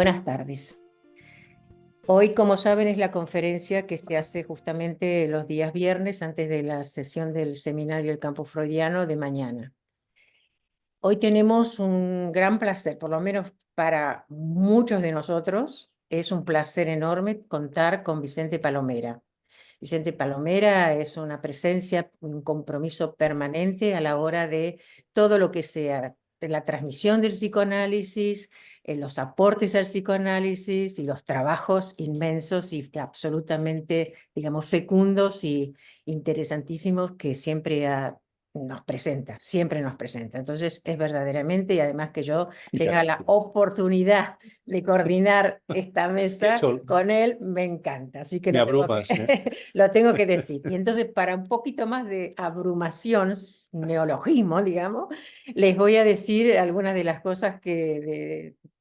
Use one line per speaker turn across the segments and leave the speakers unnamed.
Buenas tardes. Hoy, como saben, es la conferencia que se hace justamente los días viernes antes de la sesión del seminario del campo freudiano de mañana. Hoy tenemos un gran placer, por lo menos para muchos de nosotros, es un placer enorme contar con Vicente Palomera. Vicente Palomera es una presencia, un compromiso permanente a la hora de todo lo que sea la transmisión del psicoanálisis, los aportes al psicoanálisis y los trabajos inmensos y absolutamente, digamos, fecundos y interesantísimos que nos presenta, siempre nos presenta. Entonces es verdaderamente, y además que yo tenga la oportunidad de coordinar esta mesa con él, me encanta. Así que
Me abrumas,
lo tengo que decir. Y entonces, para un poquito más de abrumación, neologismo, digamos, les voy a decir algunas de las cosas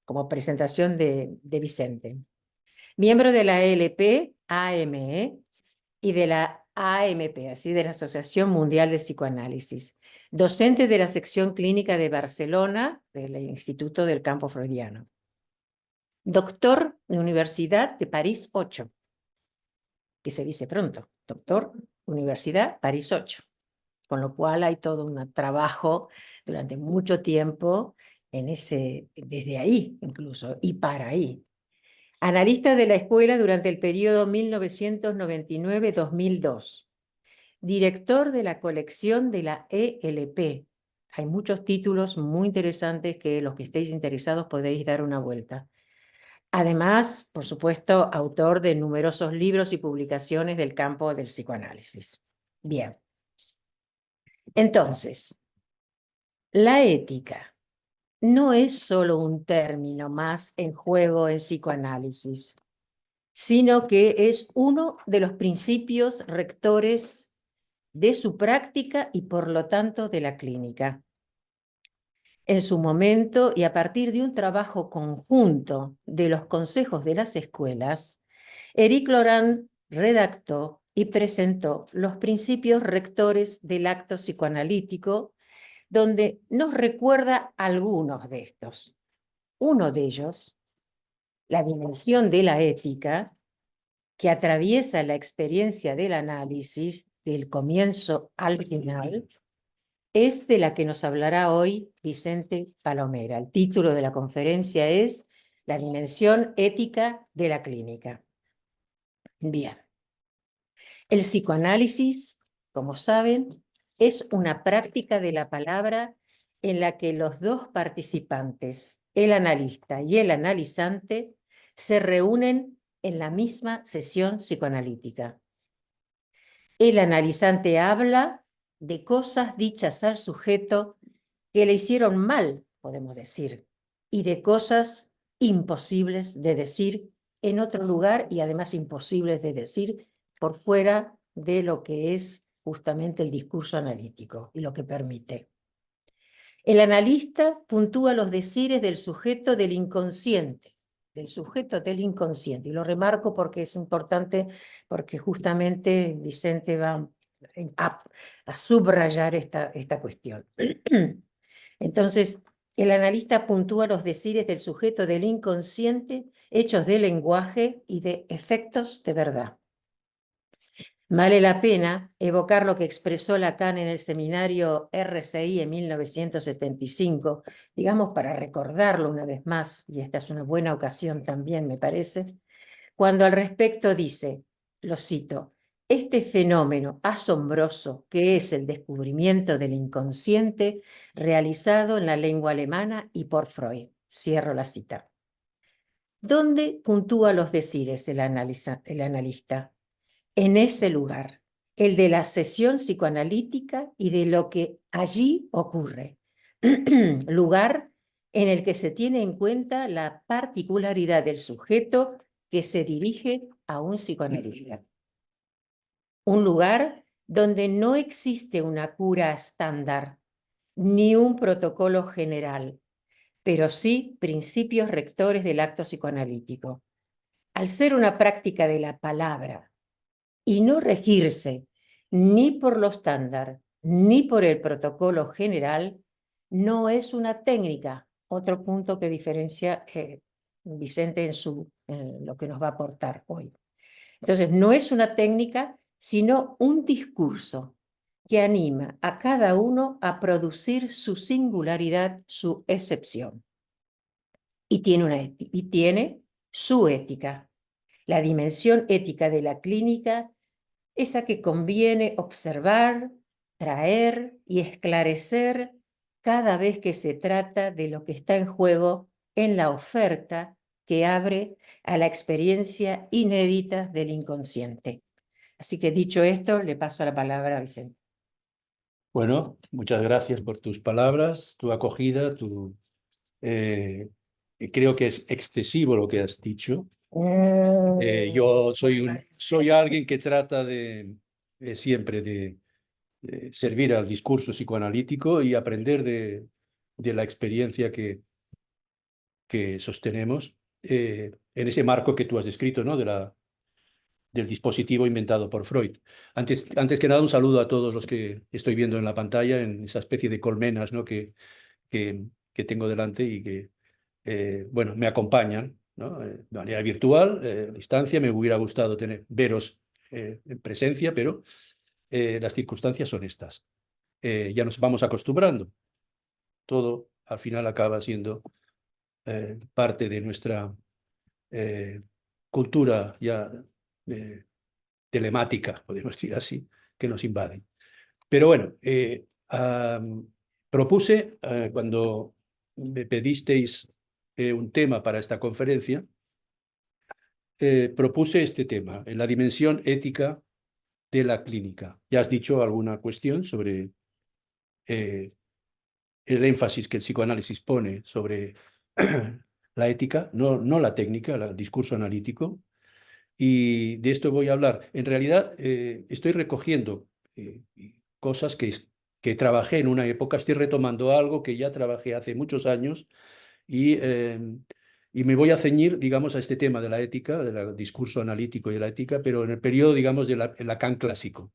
como presentación de Vicente. Miembro de la ELP, AME, y de la AMP, así de la Asociación Mundial de Psicoanálisis. Docente de la sección clínica de Barcelona, del Instituto del Campo Freudiano. Doctor de Universidad de París 8, que se dice pronto, doctor, Universidad París 8, con lo cual hay todo un trabajo durante mucho tiempo desde ahí incluso, y para ahí. Analista de la escuela durante el periodo 1999-2002. Director de la colección de la ELP. Hay muchos títulos muy interesantes que los que estéis interesados podéis dar una vuelta. Además, por supuesto, autor de numerosos libros y publicaciones del campo del psicoanálisis. Bien. Entonces, la ética no es solo un término más en juego en psicoanálisis, sino que es uno de los principios rectores de su práctica y por lo tanto de la clínica. En su momento, y a partir de un trabajo conjunto de los consejos de las escuelas, Éric Laurent redactó y presentó los principios rectores del acto psicoanalítico, donde nos recuerda algunos de estos. Uno de ellos, la dimensión de la ética, que atraviesa la experiencia del análisis del comienzo al final, es de la que nos hablará hoy Vicente Palomera. El título de la conferencia es La dimensión ética de la clínica. Bien. El psicoanálisis, como saben, es una práctica de la palabra en la que los dos participantes, el analista y el analizante, se reúnen en la misma sesión psicoanalítica. El analizante habla de cosas dichas al sujeto que le hicieron mal, podemos decir, y de cosas imposibles de decir en otro lugar y además imposibles de decir por fuera de lo que es justamente el discurso analítico y lo que permite. El analista puntúa los decires del sujeto del inconsciente, y lo remarco porque es importante, porque justamente Vicente va a subrayar esta cuestión. Entonces, el analista puntúa los decires del sujeto del inconsciente, hechos de lenguaje y de efectos de verdad. Vale la pena evocar lo que expresó Lacan en el seminario RCI en 1975, digamos para recordarlo una vez más, y esta es una buena ocasión también, me parece, cuando al respecto dice, lo cito, este fenómeno asombroso que es el descubrimiento del inconsciente realizado en la lengua alemana y por Freud. Cierro la cita. ¿Dónde puntúa los decires el analista? En ese lugar, el de la sesión psicoanalítica y de lo que allí ocurre. Lugar en el que se tiene en cuenta la particularidad del sujeto que se dirige a un psicoanalista. Un lugar donde no existe una cura estándar ni un protocolo general, pero sí principios rectores del acto psicoanalítico. Al ser una práctica de la palabra y no regirse ni por lo estándar ni por el protocolo general, no es una técnica. Otro punto que diferencia Vicente en lo que nos va a aportar hoy. Entonces, no es una técnica, sino un discurso que anima a cada uno a producir su singularidad, su excepción. Y tiene su ética. La dimensión ética de la clínica, esa que conviene observar, traer y esclarecer cada vez que se trata de lo que está en juego en la oferta que abre a la experiencia inédita del inconsciente. Así que dicho esto, le paso la palabra a Vicente.
Bueno, muchas gracias por tus palabras, tu acogida, creo que es excesivo lo que has dicho. Yo soy alguien que trata siempre de servir al discurso psicoanalítico y aprender de la experiencia que sostenemos en ese marco que tú has descrito, ¿no? Del dispositivo inventado por Freud. Antes que nada, un saludo a todos los que estoy viendo en la pantalla, en esa especie de colmenas, ¿no? que tengo delante y que, bueno, me acompañan, ¿no? De manera virtual, a distancia. Me hubiera gustado veros en presencia, pero las circunstancias son estas. Ya nos vamos acostumbrando. Todo al final acaba siendo parte de nuestra cultura ya telemática, podemos decir así, que nos invaden. Pero bueno, propuse, cuando me pedisteis un tema para esta conferencia, propuse este tema, en la dimensión ética de la clínica. Ya has dicho alguna cuestión sobre el énfasis que el psicoanálisis pone sobre la ética, no la técnica, el discurso analítico, y de esto voy a hablar. En realidad, estoy recogiendo cosas que trabajé en una época, estoy retomando algo que ya trabajé hace muchos años y me voy a ceñir, digamos, a este tema de la ética, del discurso analítico y de la ética, pero en el periodo, digamos, del Lacan clásico.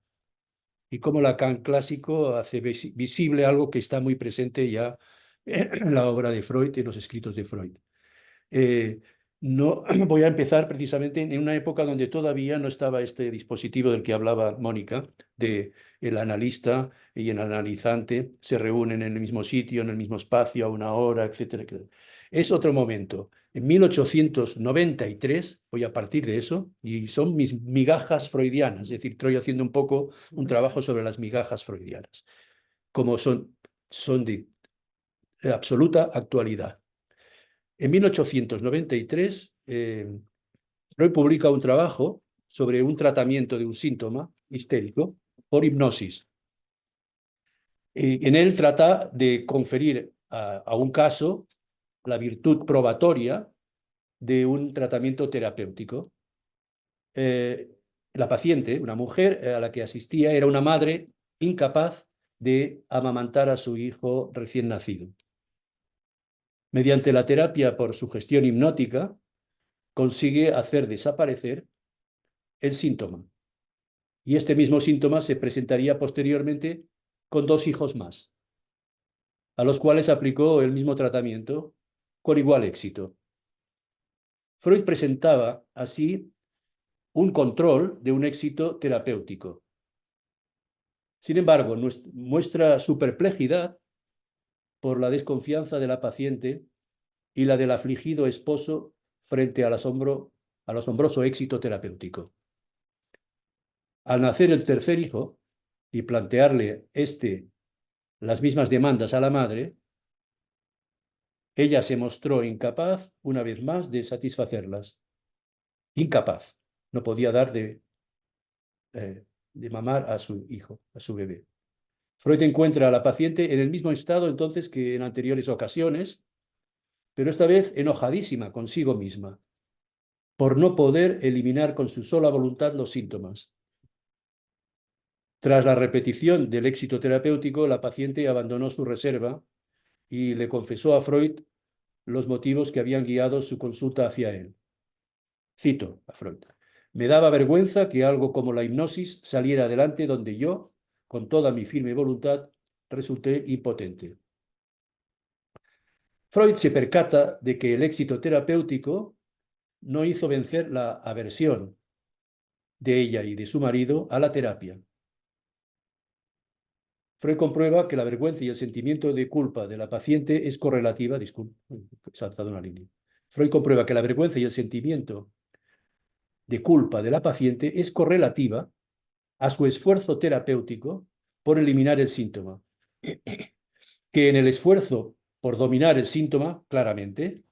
Y cómo Lacan clásico hace visible algo que está muy presente ya en la obra de Freud, en los escritos de Freud. No, voy a empezar precisamente en una época donde todavía no estaba este dispositivo del que hablaba Mónica, de el analista y el analizante se reúnen en el mismo sitio, en el mismo espacio, a una hora, etcétera, etcétera. Es otro momento. En 1893, voy a partir de eso, y son mis migajas freudianas, es decir, estoy haciendo un poco un trabajo sobre las migajas freudianas, como son de absoluta actualidad. En 1893, Freud publica un trabajo sobre un tratamiento de un síntoma histérico por hipnosis. En él trata de conferir a un caso la virtud probatoria de un tratamiento terapéutico. La paciente, una mujer a la que asistía, era una madre incapaz de amamantar a su hijo recién nacido. Mediante la terapia por sugestión hipnótica, consigue hacer desaparecer el síntoma. Y este mismo síntoma se presentaría posteriormente con 2 hijos más, a los cuales aplicó el mismo tratamiento con igual éxito. Freud presentaba así un control de un éxito terapéutico. Sin embargo, muestra su perplejidad por la desconfianza de la paciente y la del afligido esposo frente al asombroso éxito terapéutico. Al nacer el tercer hijo y plantearle las mismas demandas a la madre, ella se mostró incapaz, una vez más, de satisfacerlas. Incapaz. No podía dar de mamar a su hijo, a su bebé. Freud encuentra a la paciente en el mismo estado entonces que en anteriores ocasiones, pero esta vez enojadísima consigo misma, por no poder eliminar con su sola voluntad los síntomas. Tras la repetición del éxito terapéutico, la paciente abandonó su reserva y le confesó a Freud los motivos que habían guiado su consulta hacia él. Cito a Freud: me daba vergüenza que algo como la hipnosis saliera adelante donde yo, con toda mi firme voluntad, resulté impotente. Freud se percata de que el éxito terapéutico no hizo vencer la aversión de ella y de su marido a la terapia. Freud comprueba que la vergüenza y el sentimiento de culpa de la paciente es correlativa, disculpe, he saltado una línea. Freud comprueba que la vergüenza y el sentimiento de culpa de la paciente es correlativa a su esfuerzo terapéutico por eliminar el síntoma. Que en el esfuerzo por dominar el síntoma, claramente,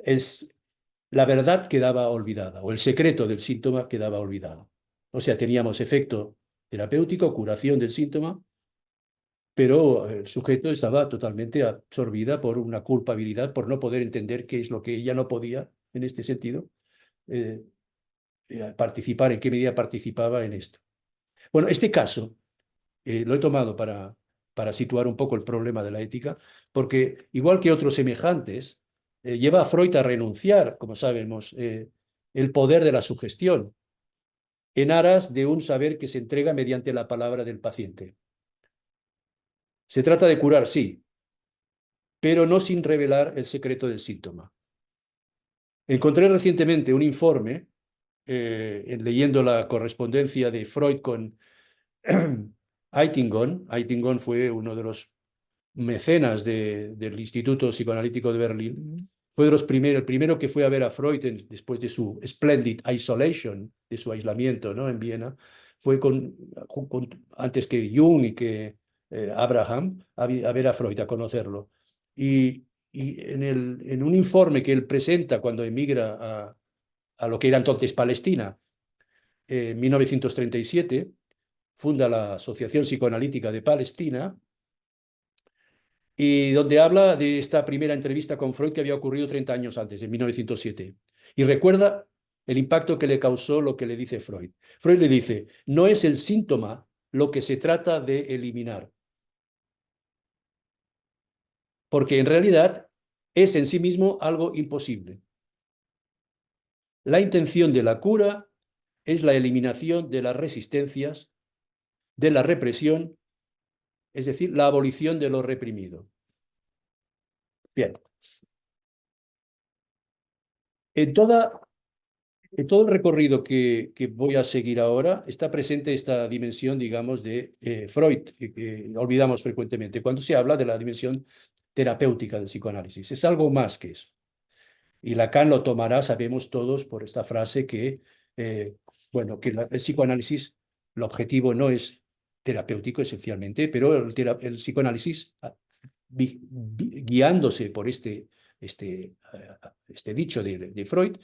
es la verdad quedaba olvidada, o el secreto del síntoma quedaba olvidado. O sea, teníamos efecto terapéutico, curación del síntoma, pero el sujeto estaba totalmente absorbida por una culpabilidad, por no poder entender qué es lo que ella no podía, en este sentido, participar, en qué medida participaba en esto. Bueno, este caso lo he tomado para situar un poco el problema de la ética, porque igual que otros semejantes, lleva a Freud a renunciar, como sabemos, el poder de la sugestión en aras de un saber que se entrega mediante la palabra del paciente. Se trata de curar, sí, pero no sin revelar el secreto del síntoma. Encontré recientemente un informe, leyendo la correspondencia de Freud con Eitingon. Eitingon fue uno de los mecenas del Instituto Psicoanalítico de Berlín. Fue de los primeros, el primero que fue a ver a Freud después de su splendid isolation, de su aislamiento, ¿no?, en Viena. Fue antes que Jung y que Abraham, a ver a Freud, a conocerlo. Y en un informe que él presenta cuando emigra a lo que era entonces Palestina, en 1937, funda la Asociación Psicoanalítica de Palestina, y donde habla de esta primera entrevista con Freud que había ocurrido 30 años antes, en 1907. Y recuerda el impacto que le causó lo que le dice Freud. Freud le dice, no es el síntoma lo que se trata de eliminar, porque en realidad es en sí mismo algo imposible. La intención de la cura es la eliminación de las resistencias, de la represión, es decir, la abolición de lo reprimido. Bien. En todo el recorrido que voy a seguir ahora está presente esta dimensión, digamos, de Freud, que olvidamos frecuentemente cuando se habla de la dimensión terapéutica del psicoanálisis. Es algo más que eso. Y Lacan lo tomará, sabemos todos, por esta frase que, bueno, que el psicoanálisis, el objetivo no es terapéutico esencialmente, pero el psicoanálisis, guiándose por este dicho de Freud,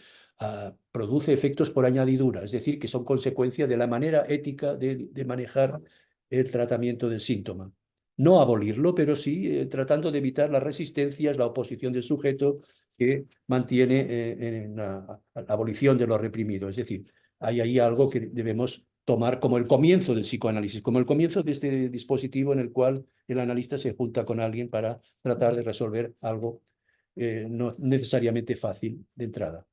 produce efectos por añadidura, es decir, que son consecuencia de la manera ética de manejar el tratamiento del síntoma. No abolirlo, pero sí tratando de evitar las resistencias, la oposición del sujeto que mantiene en la abolición de lo reprimido. Es decir, hay ahí algo que debemos tomar como el comienzo del psicoanálisis, como el comienzo de este dispositivo en el cual el analista se junta con alguien para tratar de resolver algo no necesariamente fácil de entrada.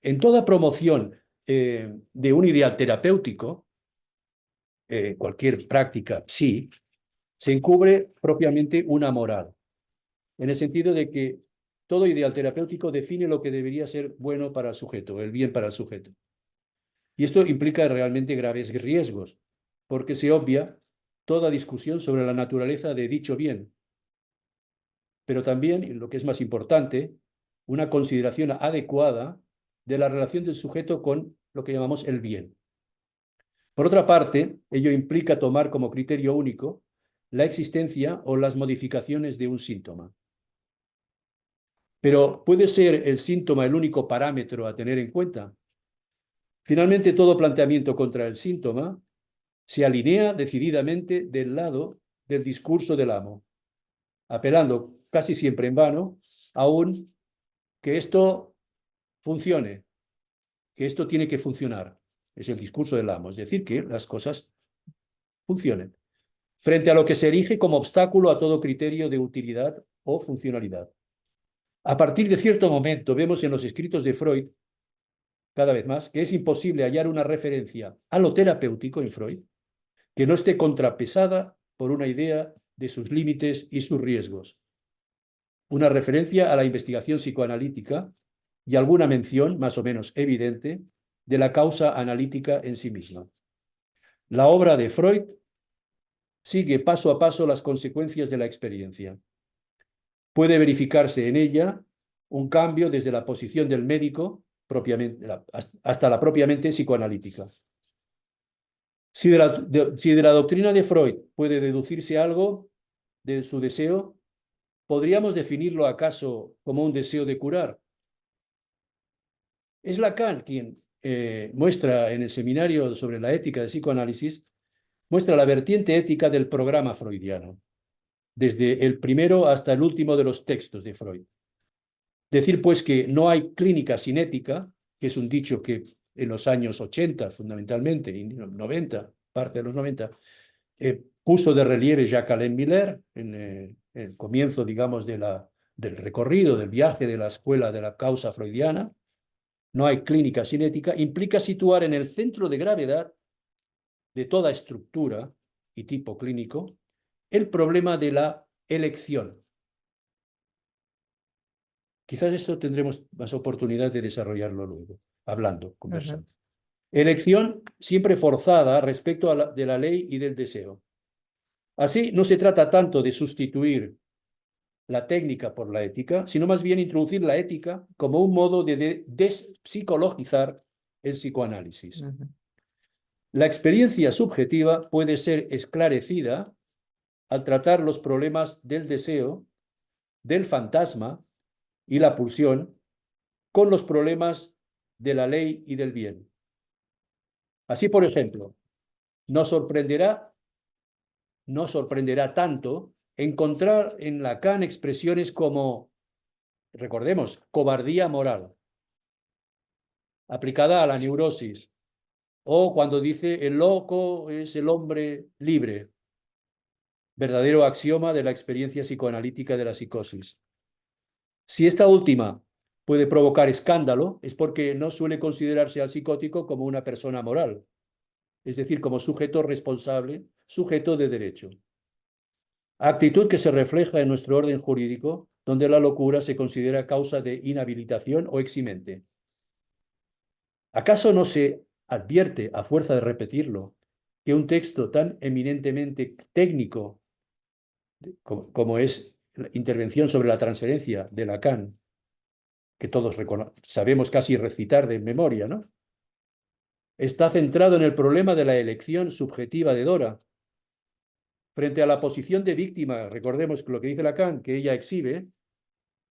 En toda promoción de un ideal terapéutico, cualquier práctica sí, se encubre propiamente una moral, en el sentido de que todo ideal terapéutico define lo que debería ser bueno para el sujeto, el bien para el sujeto. Y esto implica realmente graves riesgos, porque se obvia toda discusión sobre la naturaleza de dicho bien, pero también, y lo que es más importante, una consideración adecuada de la relación del sujeto con lo que llamamos el bien. Por otra parte, ello implica tomar como criterio único la existencia o las modificaciones de un síntoma. Pero ¿puede ser el síntoma el único parámetro a tener en cuenta? Finalmente, todo planteamiento contra el síntoma se alinea decididamente del lado del discurso del amo, apelando casi siempre en vano a que esto funcione, que esto tiene que funcionar. Es el discurso del amo, es decir, que las cosas funcionen, frente a lo que se erige como obstáculo a todo criterio de utilidad o funcionalidad. A partir de cierto momento vemos en los escritos de Freud, cada vez más, que es imposible hallar una referencia a lo terapéutico en Freud que no esté contrapesada por una idea de sus límites y sus riesgos. una referencia a la investigación psicoanalítica y alguna mención, más o menos evidente, de la causa analítica en sí misma. La obra de Freud sigue paso a paso las consecuencias de la experiencia. Puede verificarse en ella un cambio desde la posición del médico hasta la propiamente psicoanalítica. Si de la doctrina de Freud puede deducirse algo de su deseo, ¿podríamos definirlo acaso como un deseo de curar? Es Lacan quien muestra en el seminario sobre la ética del psicoanálisis, muestra la vertiente ética del programa freudiano, desde el primero hasta el último de los textos de Freud. Decir, pues, que no hay clínica sin ética, que es un dicho que en los años 80, fundamentalmente, y 90, parte de los 90, puso de relieve Jacques-Alain Miller en el comienzo, digamos, del recorrido, del viaje de la escuela de la causa freudiana. No hay clínica sin ética, implica situar en el centro de gravedad de toda estructura y tipo clínico el problema de la elección. Quizás esto tendremos más oportunidad de desarrollarlo luego, hablando, conversando. Elección siempre forzada respecto de la ley y del deseo. Así, no se trata tanto de sustituir la técnica por la ética, sino más bien introducir la ética como un modo de despsicologizar el psicoanálisis. La experiencia subjetiva puede ser esclarecida al tratar los problemas del deseo, del fantasma y la pulsión con los problemas de la ley y del bien. Así, por ejemplo, no sorprenderá tanto encontrar en Lacan expresiones como, recordemos, cobardía moral, aplicada a la neurosis, o cuando dice el loco es el hombre libre, verdadero axioma de la experiencia psicoanalítica de la psicosis. Si esta última puede provocar escándalo, es porque no suele considerarse al psicótico como una persona moral, es decir, como sujeto responsable, sujeto de derecho. Actitud que se refleja en nuestro orden jurídico, donde la locura se considera causa de inhabilitación o eximente. ¿Acaso no se advierte, a fuerza de repetirlo, que un texto tan eminentemente técnico como es la intervención sobre la transferencia de Lacan, que todos sabemos casi recitar de memoria, ¿no?, está centrado en el problema de la elección subjetiva de Dora, frente a la posición de víctima? Recordemos lo que dice Lacan, que ella exhibe.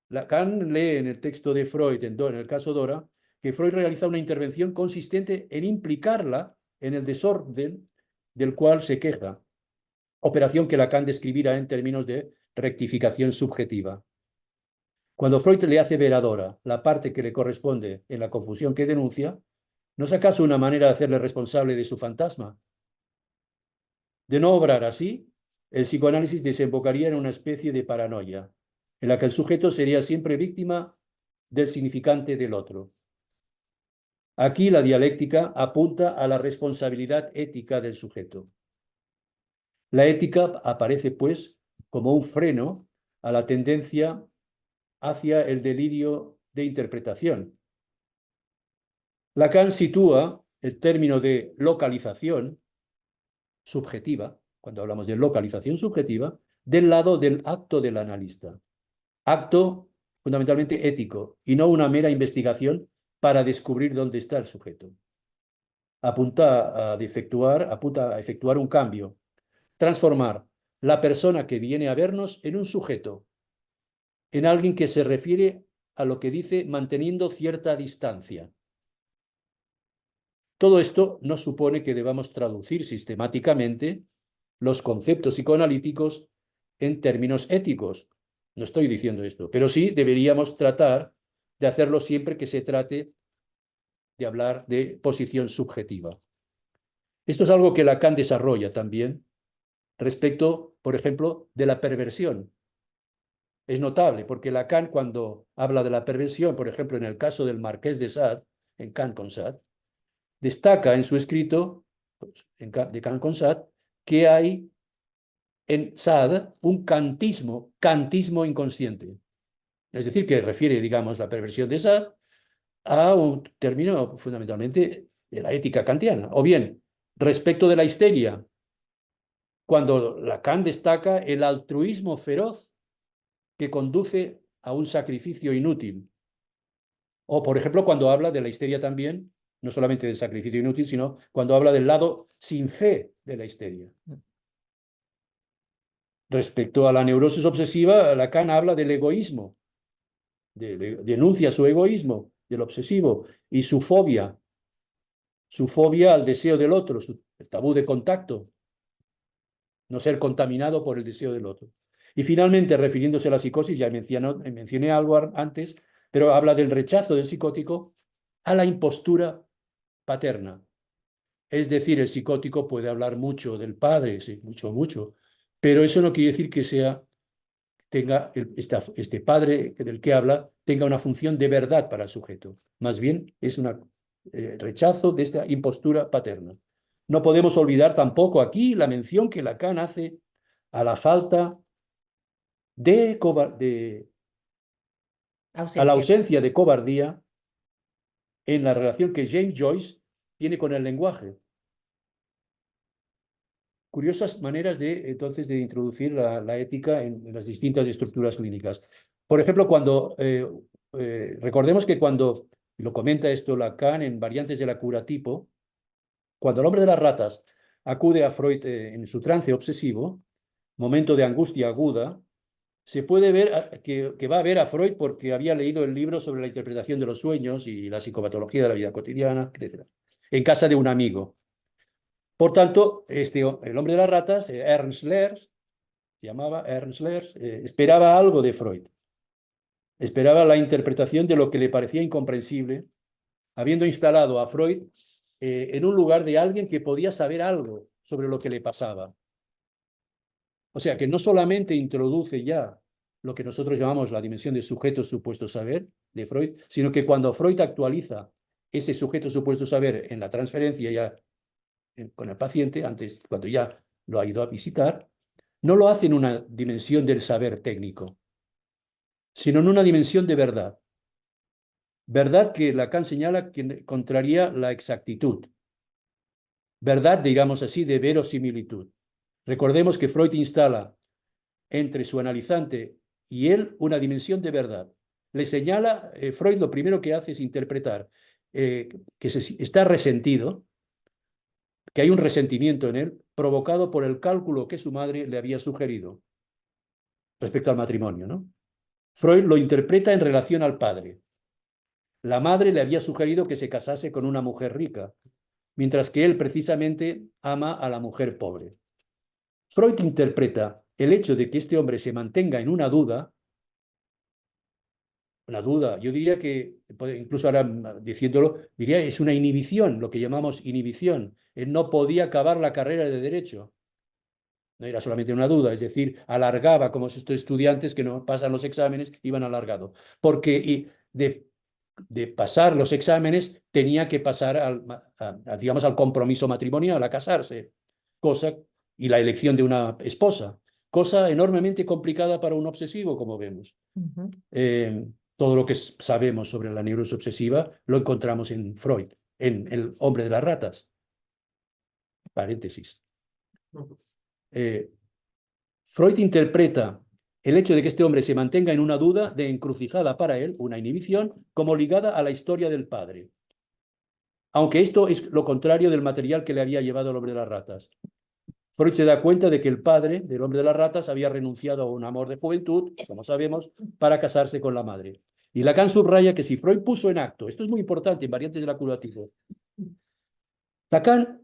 Lacan lee en el texto de Freud, en el caso Dora, que Freud realiza una intervención consistente en implicarla en el desorden del cual se queja, operación que Lacan describirá en términos de rectificación subjetiva. Cuando Freud le hace ver a Dora la parte que le corresponde en la confusión que denuncia, ¿no es acaso una manera de hacerle responsable de su fantasma? De no obrar así, el psicoanálisis desembocaría en una especie de paranoia, en la que el sujeto sería siempre víctima del significante del otro. Aquí la dialéctica apunta a la responsabilidad ética del sujeto. La ética aparece, pues, como un freno a la tendencia hacia el delirio de interpretación. Lacan sitúa el término de localización subjetiva, cuando hablamos de localización subjetiva, del lado del acto del analista. Acto fundamentalmente ético y no una mera investigación para descubrir dónde está el sujeto. Apunta a efectuar un cambio, transformar la persona que viene a vernos en un sujeto, en alguien que se refiere a lo que dice manteniendo cierta distancia. Todo esto no supone que debamos traducir sistemáticamente los conceptos psicoanalíticos en términos éticos. No estoy diciendo esto, pero sí deberíamos tratar de hacerlo siempre que se trate de hablar de posición subjetiva. Esto es algo que Lacan desarrolla también respecto, por ejemplo, de la perversión. Es notable porque Lacan, cuando habla de la perversión, por ejemplo, en el caso del Marqués de Sade, en Kant con Sade, destaca en su escrito de Kant con Sade que hay en Sade un kantismo inconsciente. Es decir, que refiere, digamos, la perversión de Sade a un término fundamentalmente de la ética kantiana. O bien, respecto de la histeria, cuando Lacan destaca el altruismo feroz que conduce a un sacrificio inútil. O, por ejemplo, cuando habla de la histeria también, no solamente del sacrificio inútil, sino cuando habla del lado sin fe de la histeria. Respecto a la neurosis obsesiva, Lacan habla del egoísmo, denuncia su egoísmo, del obsesivo, y su fobia al deseo del otro, el tabú de contacto, no ser contaminado por el deseo del otro. Y finalmente, refiriéndose a la psicosis, ya mencioné algo antes, pero habla del rechazo del psicótico a la impostura paterna. Es decir, el psicótico puede hablar mucho del padre, sí, mucho, pero eso no quiere decir que este padre del que habla tenga una función de verdad para el sujeto. Más bien es un rechazo de esta impostura paterna. No podemos olvidar tampoco aquí la mención que Lacan hace a la falta a la ausencia de cobardía en la relación que James Joyce tiene con el lenguaje. Curiosas maneras entonces de introducir la ética en las distintas estructuras clínicas. Por ejemplo, recordemos que cuando, lo comenta esto Lacan en Variantes de la cura tipo, cuando el hombre de las ratas acude a Freud en su trance obsesivo, momento de angustia aguda, se puede ver que va a ver a Freud porque había leído el libro sobre la interpretación de los sueños y la psicopatología de la vida cotidiana, etc., en casa de un amigo. Por tanto, el hombre de las ratas, Ernst Lers, se llamaba Ernst Lers, esperaba algo de Freud. Esperaba la interpretación de lo que le parecía incomprensible, habiendo instalado a Freud en un lugar de alguien que podía saber algo sobre lo que le pasaba. O sea, que no solamente introduce ya lo que nosotros llamamos la dimensión de sujeto supuesto saber de Freud, sino que cuando Freud actualiza ese sujeto supuesto saber en la transferencia ya con el paciente, antes, cuando ya lo ha ido a visitar, no lo hace en una dimensión del saber técnico, sino en una dimensión de verdad. Verdad que Lacan señala que contraría la exactitud. Verdad, digamos así, de verosimilitud. Recordemos que Freud instala entre su analizante y él una dimensión de verdad. Le señala, Freud lo primero que hace es interpretar que está resentido, que hay un resentimiento en él provocado por el cálculo que su madre le había sugerido respecto al matrimonio, ¿no? Freud lo interpreta en relación al padre. La madre le había sugerido que se casase con una mujer rica, mientras que él precisamente ama a la mujer pobre. Freud interpreta el hecho de que este hombre se mantenga en una duda, yo diría que, incluso ahora diciéndolo, diría es una inhibición, lo que llamamos inhibición. Él no podía acabar la carrera de Derecho. No era solamente una duda, es decir, alargaba como estos estudiantes que no pasan los exámenes, iban alargado. Porque de pasar los exámenes tenía que pasar digamos, al compromiso matrimonial, a casarse, y la elección de una esposa, cosa enormemente complicada para un obsesivo, como vemos. Todo lo que sabemos sobre la neurosis obsesiva lo encontramos en Freud, en El hombre de las ratas. Paréntesis. Freud interpreta el hecho de que este hombre se mantenga en una duda de encrucijada para él, una inhibición, como ligada a la historia del padre. Aunque esto es lo contrario del material que le había llevado al hombre de las ratas. Freud se da cuenta de que el padre del hombre de las ratas había renunciado a un amor de juventud, como sabemos, para casarse con la madre. Y Lacan subraya que si Freud puso en acto, esto es muy importante en Variantes de la curativa, Lacan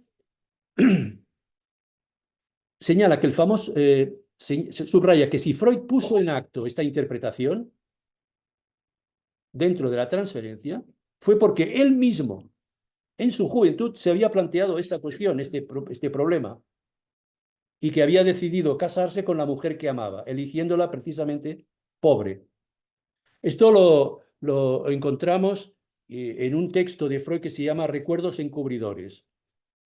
señala que el famoso, subraya que si Freud puso en acto esta interpretación dentro de la transferencia, fue porque él mismo, en su juventud, se había planteado esta cuestión, este problema, y que había decidido casarse con la mujer que amaba, eligiéndola precisamente pobre. Esto lo encontramos en un texto de Freud que se llama Recuerdos encubridores,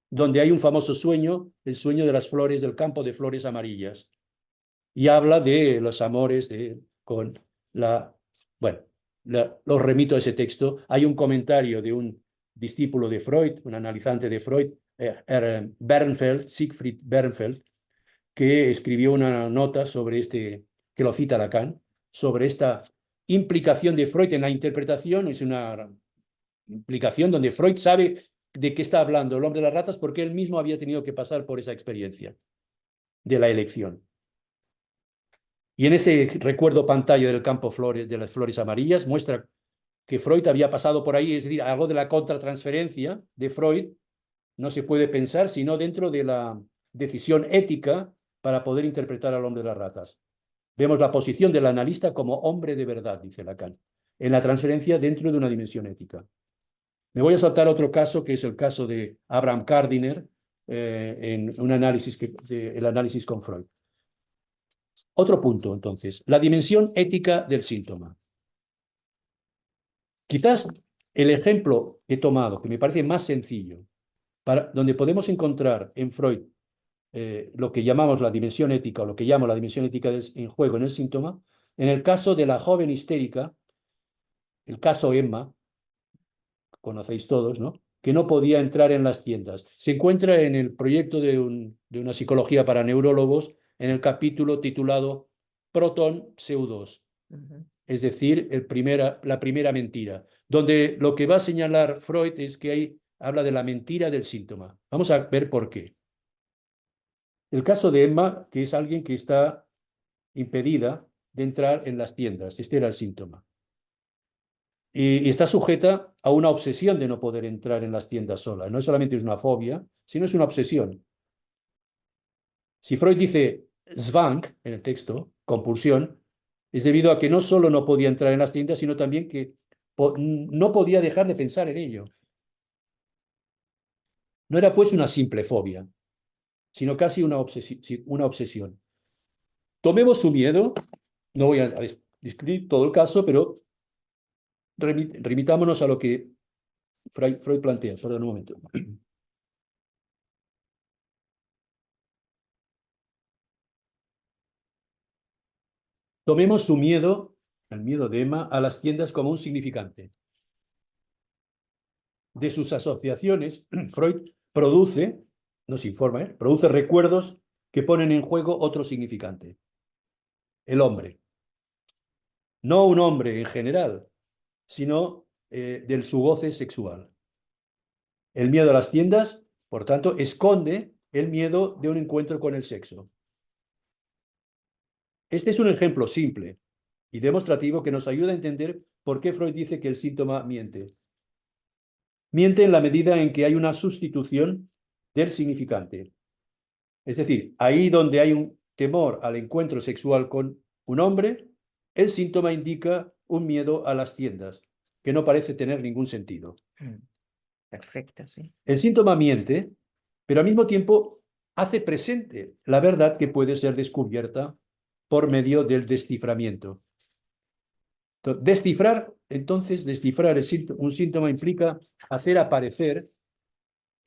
donde hay un famoso sueño, el sueño de las flores del campo de flores amarillas, y habla de los amores con la Bueno, los remito a ese texto. Hay un comentario de un discípulo de Freud, un analizante de Freud, Bernfeld, Siegfried Bernfeld, que escribió una nota sobre que lo cita Lacan, sobre esta implicación de Freud en la interpretación. Es una implicación donde Freud sabe de qué está hablando el hombre de las ratas porque él mismo había tenido que pasar por esa experiencia de la elección. Y en ese recuerdo pantalla del campo flores, de las flores amarillas muestra que Freud había pasado por ahí, es decir, algo de la contratransferencia de Freud no se puede pensar sino dentro de la decisión ética para poder interpretar al hombre de las ratas. Vemos la posición del analista como hombre de verdad, dice Lacan, en la transferencia dentro de una dimensión ética. Me voy a saltar otro caso, que es el caso de Abraham Gardiner, en un análisis el análisis con Freud. Otro punto, entonces, la dimensión ética del síntoma. Quizás el ejemplo que he tomado, que me parece más sencillo, donde podemos encontrar en Freud lo que llamamos la dimensión ética, o lo que llamo la dimensión ética en juego en el síntoma, en el caso de la joven histérica, el caso Emma, conocéis todos, ¿no?, que no podía entrar en las tiendas. Se encuentra en el proyecto de una psicología para neurólogos, en el capítulo titulado Proton Pseudos, es decir, la primera mentira, donde lo que va a señalar Freud es que habla de la mentira del síntoma. Vamos a ver por qué. El caso de Emma, que es alguien que está impedida de entrar en las tiendas, este era el síntoma. Y está sujeta a una obsesión de no poder entrar en las tiendas sola. No solamente es una fobia, sino es una obsesión. Si Freud dice Zwang en el texto, compulsión, es debido a que no solo no podía entrar en las tiendas, sino también que no podía dejar de pensar en ello. No era pues una simple fobia, sino casi una obsesión. Tomemos su miedo, no voy a describir todo el caso, pero remitámonos a lo que Freud plantea. Solo un momento. Tomemos su miedo, el miedo de Emma, a las tiendas como un significante. De sus asociaciones, Freud nos informa, produce recuerdos que ponen en juego otro significante. El hombre. No un hombre en general, sino del su goce sexual. El miedo a las tiendas, por tanto, esconde el miedo de un encuentro con el sexo. Este es un ejemplo simple y demostrativo que nos ayuda a entender por qué Freud dice que el síntoma miente. Miente en la medida en que hay una sustitución del significante. Es decir, ahí donde hay un temor al encuentro sexual con un hombre, el síntoma indica un miedo a las tiendas, que no parece tener ningún sentido.
Perfecto, sí.
El síntoma miente, pero al mismo tiempo hace presente la verdad que puede ser descubierta por medio del desciframiento. Descifrar un síntoma implica hacer aparecer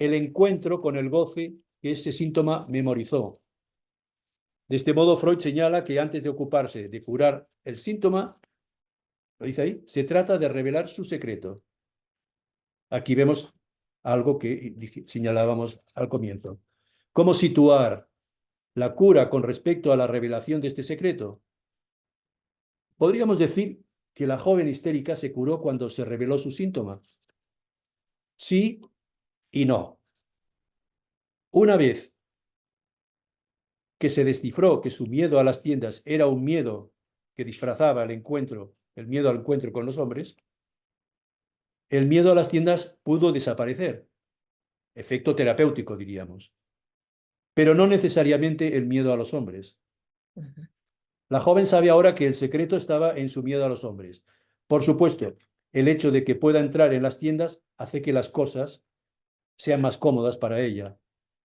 el encuentro con el goce que ese síntoma memorizó. De este modo, Freud señala que antes de ocuparse de curar el síntoma, lo dice ahí, se trata de revelar su secreto. Aquí vemos algo que señalábamos al comienzo. ¿Cómo situar la cura con respecto a la revelación de este secreto? Podríamos decir que la joven histérica se curó cuando se reveló su síntoma. Sí y no. Una vez que se descifró que su miedo a las tiendas era un miedo que disfrazaba el miedo al encuentro con los hombres, el miedo a las tiendas pudo desaparecer. Efecto terapéutico, diríamos. Pero no necesariamente el miedo a los hombres. La joven sabe ahora que el secreto estaba en su miedo a los hombres. Por supuesto, el hecho de que pueda entrar en las tiendas hace que las cosas sean más cómodas para ella,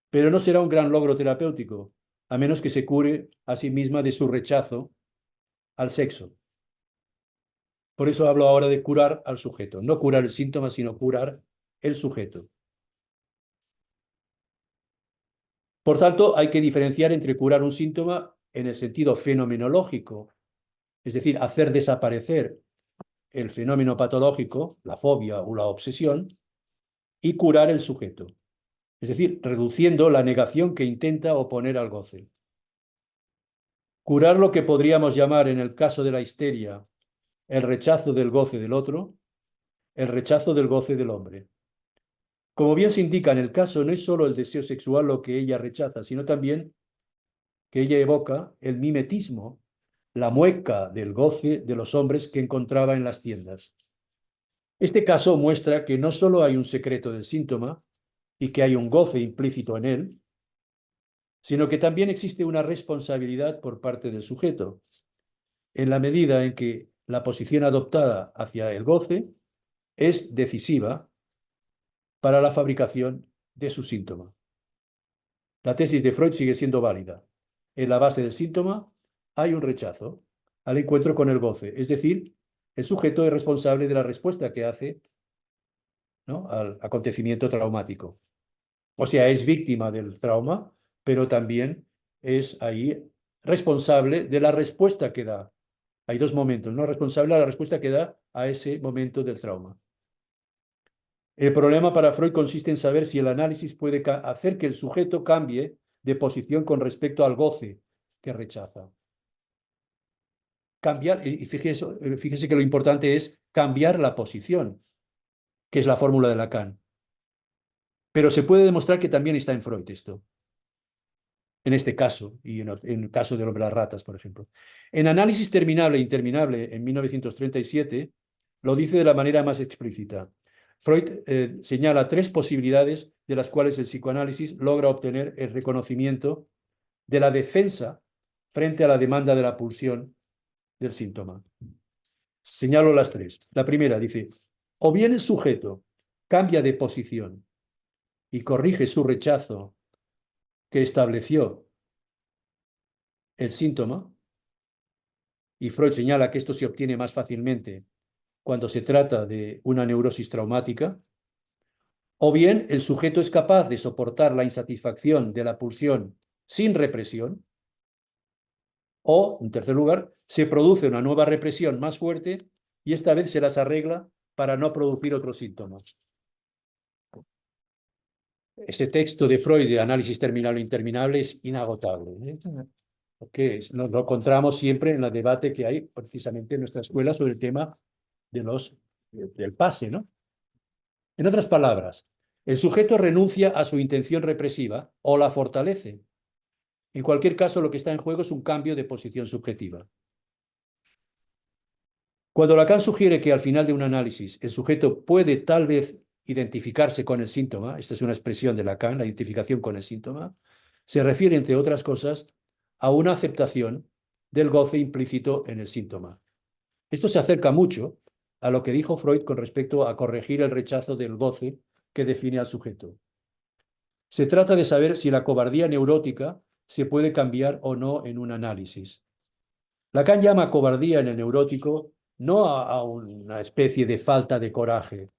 pero no será un gran logro terapéutico, a menos que se cure a sí misma de su rechazo al sexo. Por eso hablo ahora de curar al sujeto, no curar el síntoma, sino curar el sujeto. Por tanto, hay que diferenciar entre curar un síntoma en el sentido fenomenológico, es decir, hacer desaparecer el fenómeno patológico, la fobia o la obsesión, y curar el sujeto. Es decir, reduciendo la negación que intenta oponer al goce. Curar lo que podríamos llamar, en el caso de la histeria, el rechazo del goce del otro, el rechazo del goce del hombre. Como bien se indica en el caso, no es solo el deseo sexual lo que ella rechaza, sino también que ella evoca el mimetismo, la mueca del goce de los hombres que encontraba en las tiendas. Este caso muestra que no solo hay un secreto del síntoma y que hay un goce implícito en él, sino que también existe una responsabilidad por parte del sujeto, en la medida en que la posición adoptada hacia el goce es decisiva para la fabricación de su síntoma. La tesis de Freud sigue siendo válida. En la base del síntoma hay un rechazo al encuentro con el goce, es decir, el sujeto es responsable de la respuesta que hace, ¿no?, al acontecimiento traumático. O sea, es víctima del trauma, pero también es ahí responsable de la respuesta que da. Hay dos momentos, ¿no? Responsable de la respuesta que da a ese momento del trauma. El problema para Freud consiste en saber si el análisis puede hacer que el sujeto cambie de posición con respecto al goce que rechaza. Cambiar, y fíjese que lo importante es cambiar la posición, que es la fórmula de Lacan. Pero se puede demostrar que también está en Freud esto, en este caso, y en el caso del hombre de las ratas, por ejemplo. En Análisis terminable e interminable, en 1937, lo dice de la manera más explícita. Freud señala tres posibilidades de las cuales el psicoanálisis logra obtener el reconocimiento de la defensa frente a la demanda de la pulsión del síntoma. Señalo las tres. La primera dice, o bien el sujeto cambia de posición y corrige su rechazo que estableció el síntoma, y Freud señala que esto se obtiene más fácilmente cuando se trata de una neurosis traumática, o bien el sujeto es capaz de soportar la insatisfacción de la pulsión sin represión, o, en tercer lugar, se produce una nueva represión más fuerte y esta vez se las arregla para no producir otros síntomas. Ese texto de Freud de Análisis terminable e interminable es inagotable, ¿eh? Porque lo encontramos siempre en el debate que hay precisamente en nuestra escuela sobre el tema del pase, ¿no? En otras palabras, el sujeto renuncia a su intención represiva o la fortalece. En cualquier caso, lo que está en juego es un cambio de posición subjetiva. Cuando Lacan sugiere que al final de un análisis el sujeto puede tal vez identificarse con el síntoma, esta es una expresión de Lacan, la identificación con el síntoma, se refiere, entre otras cosas, a una aceptación del goce implícito en el síntoma. Esto se acerca mucho a lo que dijo Freud con respecto a corregir el rechazo del goce que define al sujeto. Se trata de saber si la cobardía neurótica se puede cambiar o no en un análisis. Lacan llama cobardía en el neurótico no a una especie de falta de coraje,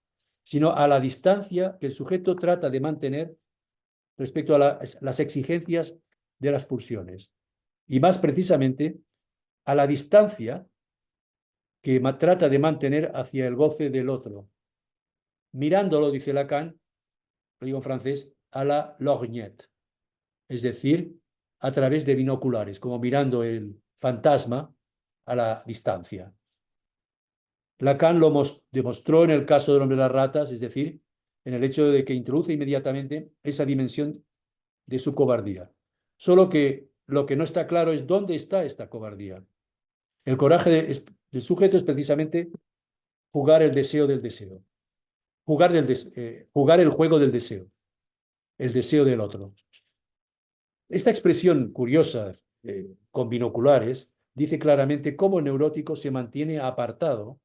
sino a la distancia que el sujeto trata de mantener respecto a las exigencias de las pulsiones, y más precisamente a la distancia que trata de mantener hacia el goce del otro, mirándolo, dice Lacan, lo digo en francés, a la lorgnette, es decir, a través de binoculares, como mirando el fantasma a la distancia. Lacan lo demostró en el caso del hombre de las ratas, es decir, en el hecho de que introduce inmediatamente esa dimensión de su cobardía. Solo que lo que no está claro es dónde está esta cobardía. El coraje del sujeto es precisamente jugar el deseo del deseo, jugar el juego del deseo, el deseo del otro. Esta expresión curiosa, con binoculares, dice claramente cómo el neurótico se mantiene apartado,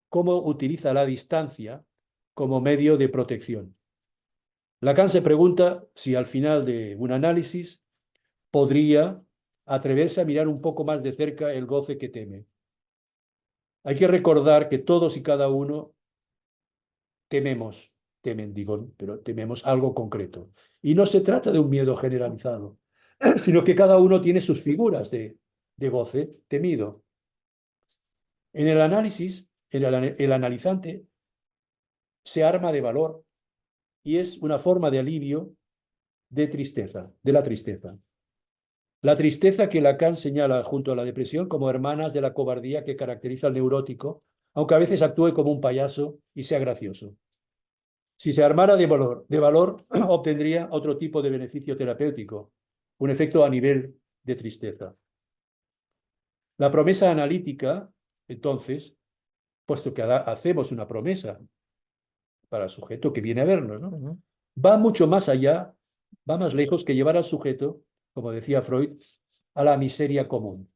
cómo utiliza la distancia como medio de protección. Lacan se pregunta si al final de un análisis podría atreverse a mirar un poco más de cerca el goce que teme. Hay que recordar que todos y cada uno pero tememos algo concreto. Y no se trata de un miedo generalizado, sino que cada uno tiene sus figuras de goce temido. En el análisis, el analizante se arma de valor y es una forma de alivio de tristeza, de la tristeza. La tristeza que Lacan señala junto a la depresión como hermanas de la cobardía que caracteriza al neurótico, aunque a veces actúe como un payaso y sea gracioso. Si se armara de valor obtendría otro tipo de beneficio terapéutico, un efecto a nivel de tristeza. La promesa analítica, entonces, puesto que hacemos una promesa para el sujeto que viene a vernos, ¿no? Va mucho más allá, va más lejos que llevar al sujeto, como decía Freud, a la miseria común.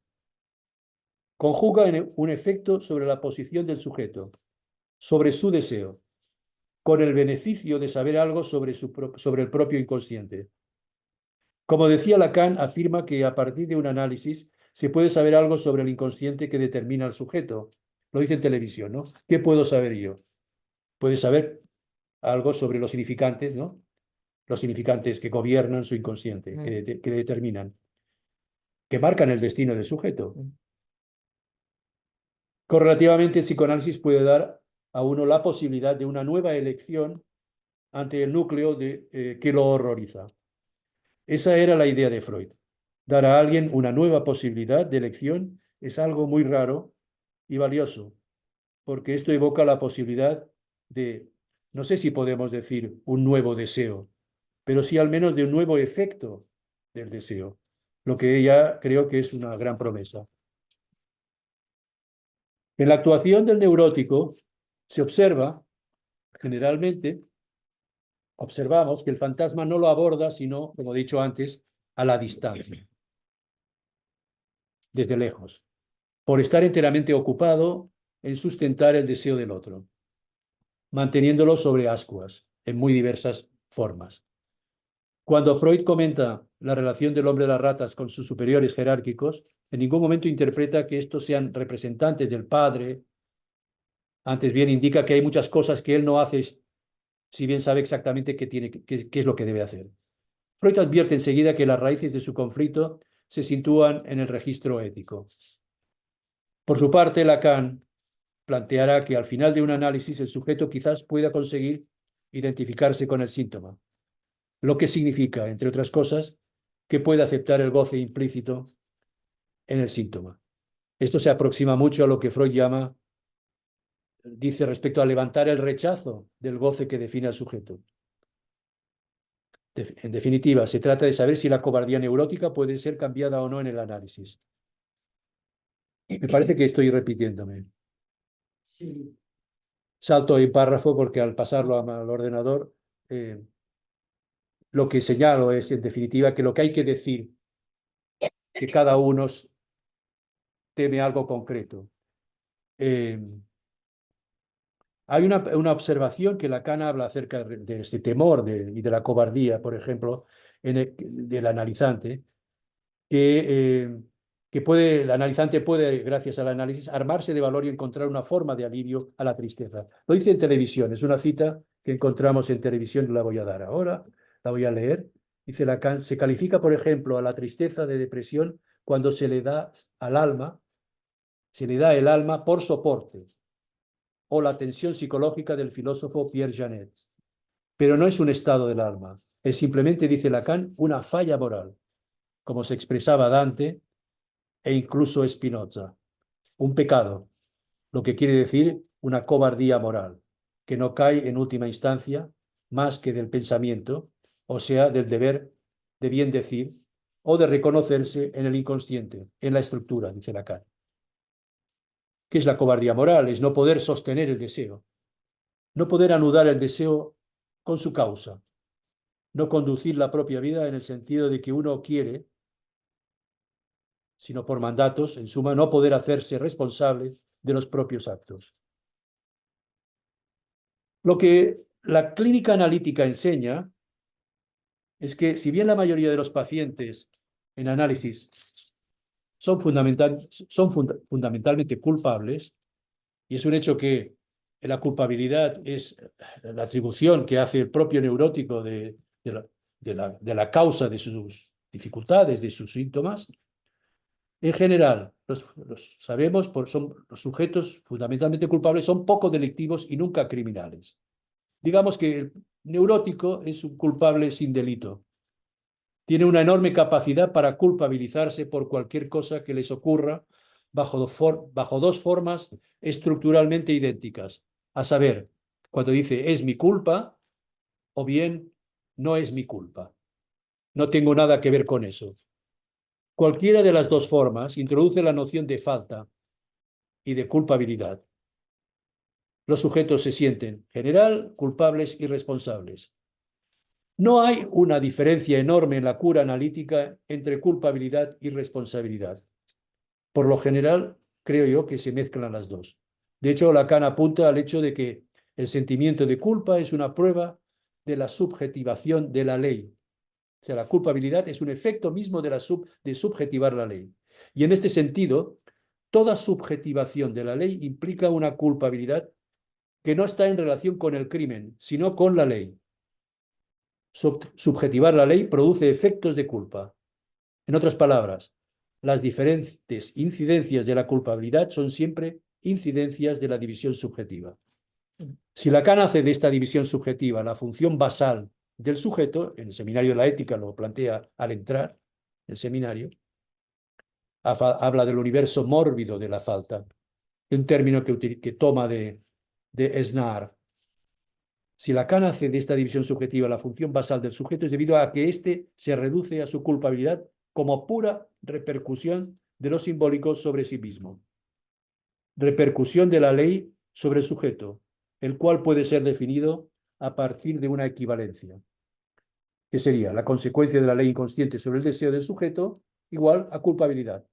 Conjuga un efecto sobre la posición del sujeto, sobre su deseo, con el beneficio de saber algo sobre el propio inconsciente. Como decía Lacan, afirma que a partir de un análisis se puede saber algo sobre el inconsciente que determina al sujeto. Lo dice en televisión, ¿no? ¿Qué puedo saber yo? Puede saber algo sobre los significantes, ¿no? Los significantes que gobiernan su inconsciente, que determinan, que marcan el destino del sujeto. Correlativamente, el psicoanálisis puede dar a uno la posibilidad de una nueva elección ante el núcleo que lo horroriza. Esa era la idea de Freud. Dar a alguien una nueva posibilidad de elección es algo muy raro y valioso, porque esto evoca la posibilidad de, no sé si podemos decir un nuevo deseo, pero sí al menos de un nuevo efecto del deseo, lo que ya creo que es una gran promesa. En la actuación del neurótico se observa, generalmente, observamos que el fantasma no lo aborda, sino, como he dicho antes, a la distancia, desde lejos, por estar enteramente ocupado en sustentar el deseo del otro, manteniéndolo sobre ascuas, en muy diversas formas. Cuando Freud comenta la relación del hombre de las ratas con sus superiores jerárquicos, en ningún momento interpreta que estos sean representantes del padre. Antes bien indica que hay muchas cosas que él no hace, si bien sabe exactamente qué es lo que debe hacer. Freud advierte enseguida que las raíces de su conflicto se sitúan en el registro ético. Por su parte, Lacan planteará que al final de un análisis el sujeto quizás pueda conseguir identificarse con el síntoma, lo que significa, entre otras cosas, que puede aceptar el goce implícito en el síntoma. Esto se aproxima mucho a lo que Freud dice respecto a levantar el rechazo del goce que define al sujeto. En definitiva, se trata de saber si la cobardía neurótica puede ser cambiada o no en el análisis. Me parece que estoy repitiéndome.
Sí.
Salto el párrafo porque al pasarlo al ordenador, lo que señalo es, en definitiva, que lo que hay que decir, que cada uno teme algo concreto. Hay una observación que Lacan habla acerca de este temor y de la cobardía, por ejemplo, del analizante, que el analizante puede, gracias al análisis, armarse de valor y encontrar una forma de alivio a la tristeza. Lo dice en televisión, es una cita que encontramos en televisión, la voy a dar ahora, la voy a leer. Dice Lacan, se califica, por ejemplo, a la tristeza de depresión cuando se le da al alma, se le da el alma por soporte, o la tensión psicológica del filósofo Pierre Janet. Pero no es un estado del alma, es simplemente, dice Lacan, una falla moral, como se expresaba Dante e incluso Spinoza. Un pecado, lo que quiere decir una cobardía moral, que no cae en última instancia más que del pensamiento, o sea, del deber de bien decir o de reconocerse en el inconsciente, en la estructura, dice Lacan. ¿Qué es la cobardía moral? Es no poder sostener el deseo, no poder anudar el deseo con su causa, no conducir la propia vida en el sentido de que uno quiere, sino por mandatos, en suma, no poder hacerse responsable de los propios actos. Lo que la clínica analítica enseña es que si bien la mayoría de los pacientes en análisis son fundamentalmente culpables, y es un hecho que la culpabilidad es la atribución que hace el propio neurótico de la causa de sus dificultades, de sus síntomas, en general, sabemos, son los sujetos fundamentalmente culpables, son poco delictivos y nunca criminales. Digamos que el neurótico es un culpable sin delito. Tiene una enorme capacidad para culpabilizarse por cualquier cosa que les ocurra bajo dos formas estructuralmente idénticas. A saber, cuando dice es mi culpa o bien no es mi culpa. No tengo nada que ver con eso. Cualquiera de las dos formas introduce la noción de falta y de culpabilidad. Los sujetos se sienten, en general, culpables y responsables. No hay una diferencia enorme en la cura analítica entre culpabilidad y responsabilidad. Por lo general, creo yo que se mezclan las dos. De hecho, Lacan apunta al hecho de que el sentimiento de culpa es una prueba de la subjetivación de la ley. O sea, la culpabilidad es un efecto mismo de subjetivar la ley. Y en este sentido, toda subjetivación de la ley implica una culpabilidad que no está en relación con el crimen, sino con la ley. Subjetivar la ley produce efectos de culpa. En otras palabras, las diferentes incidencias de la culpabilidad son siempre incidencias de la división subjetiva. Si Lacan hace de esta división subjetiva la función basal del sujeto, en el seminario de la ética lo plantea al entrar, el seminario, habla del universo mórbido de la falta, un término que toma de Esnar. Si Lacan hace de esta división subjetiva la función basal del sujeto es debido a que éste se reduce a su culpabilidad como pura repercusión de lo simbólico sobre sí mismo. Repercusión de la ley sobre el sujeto, el cual puede ser definido a partir de una equivalencia, que sería la consecuencia de la ley inconsciente sobre el deseo del sujeto igual a culpabilidad.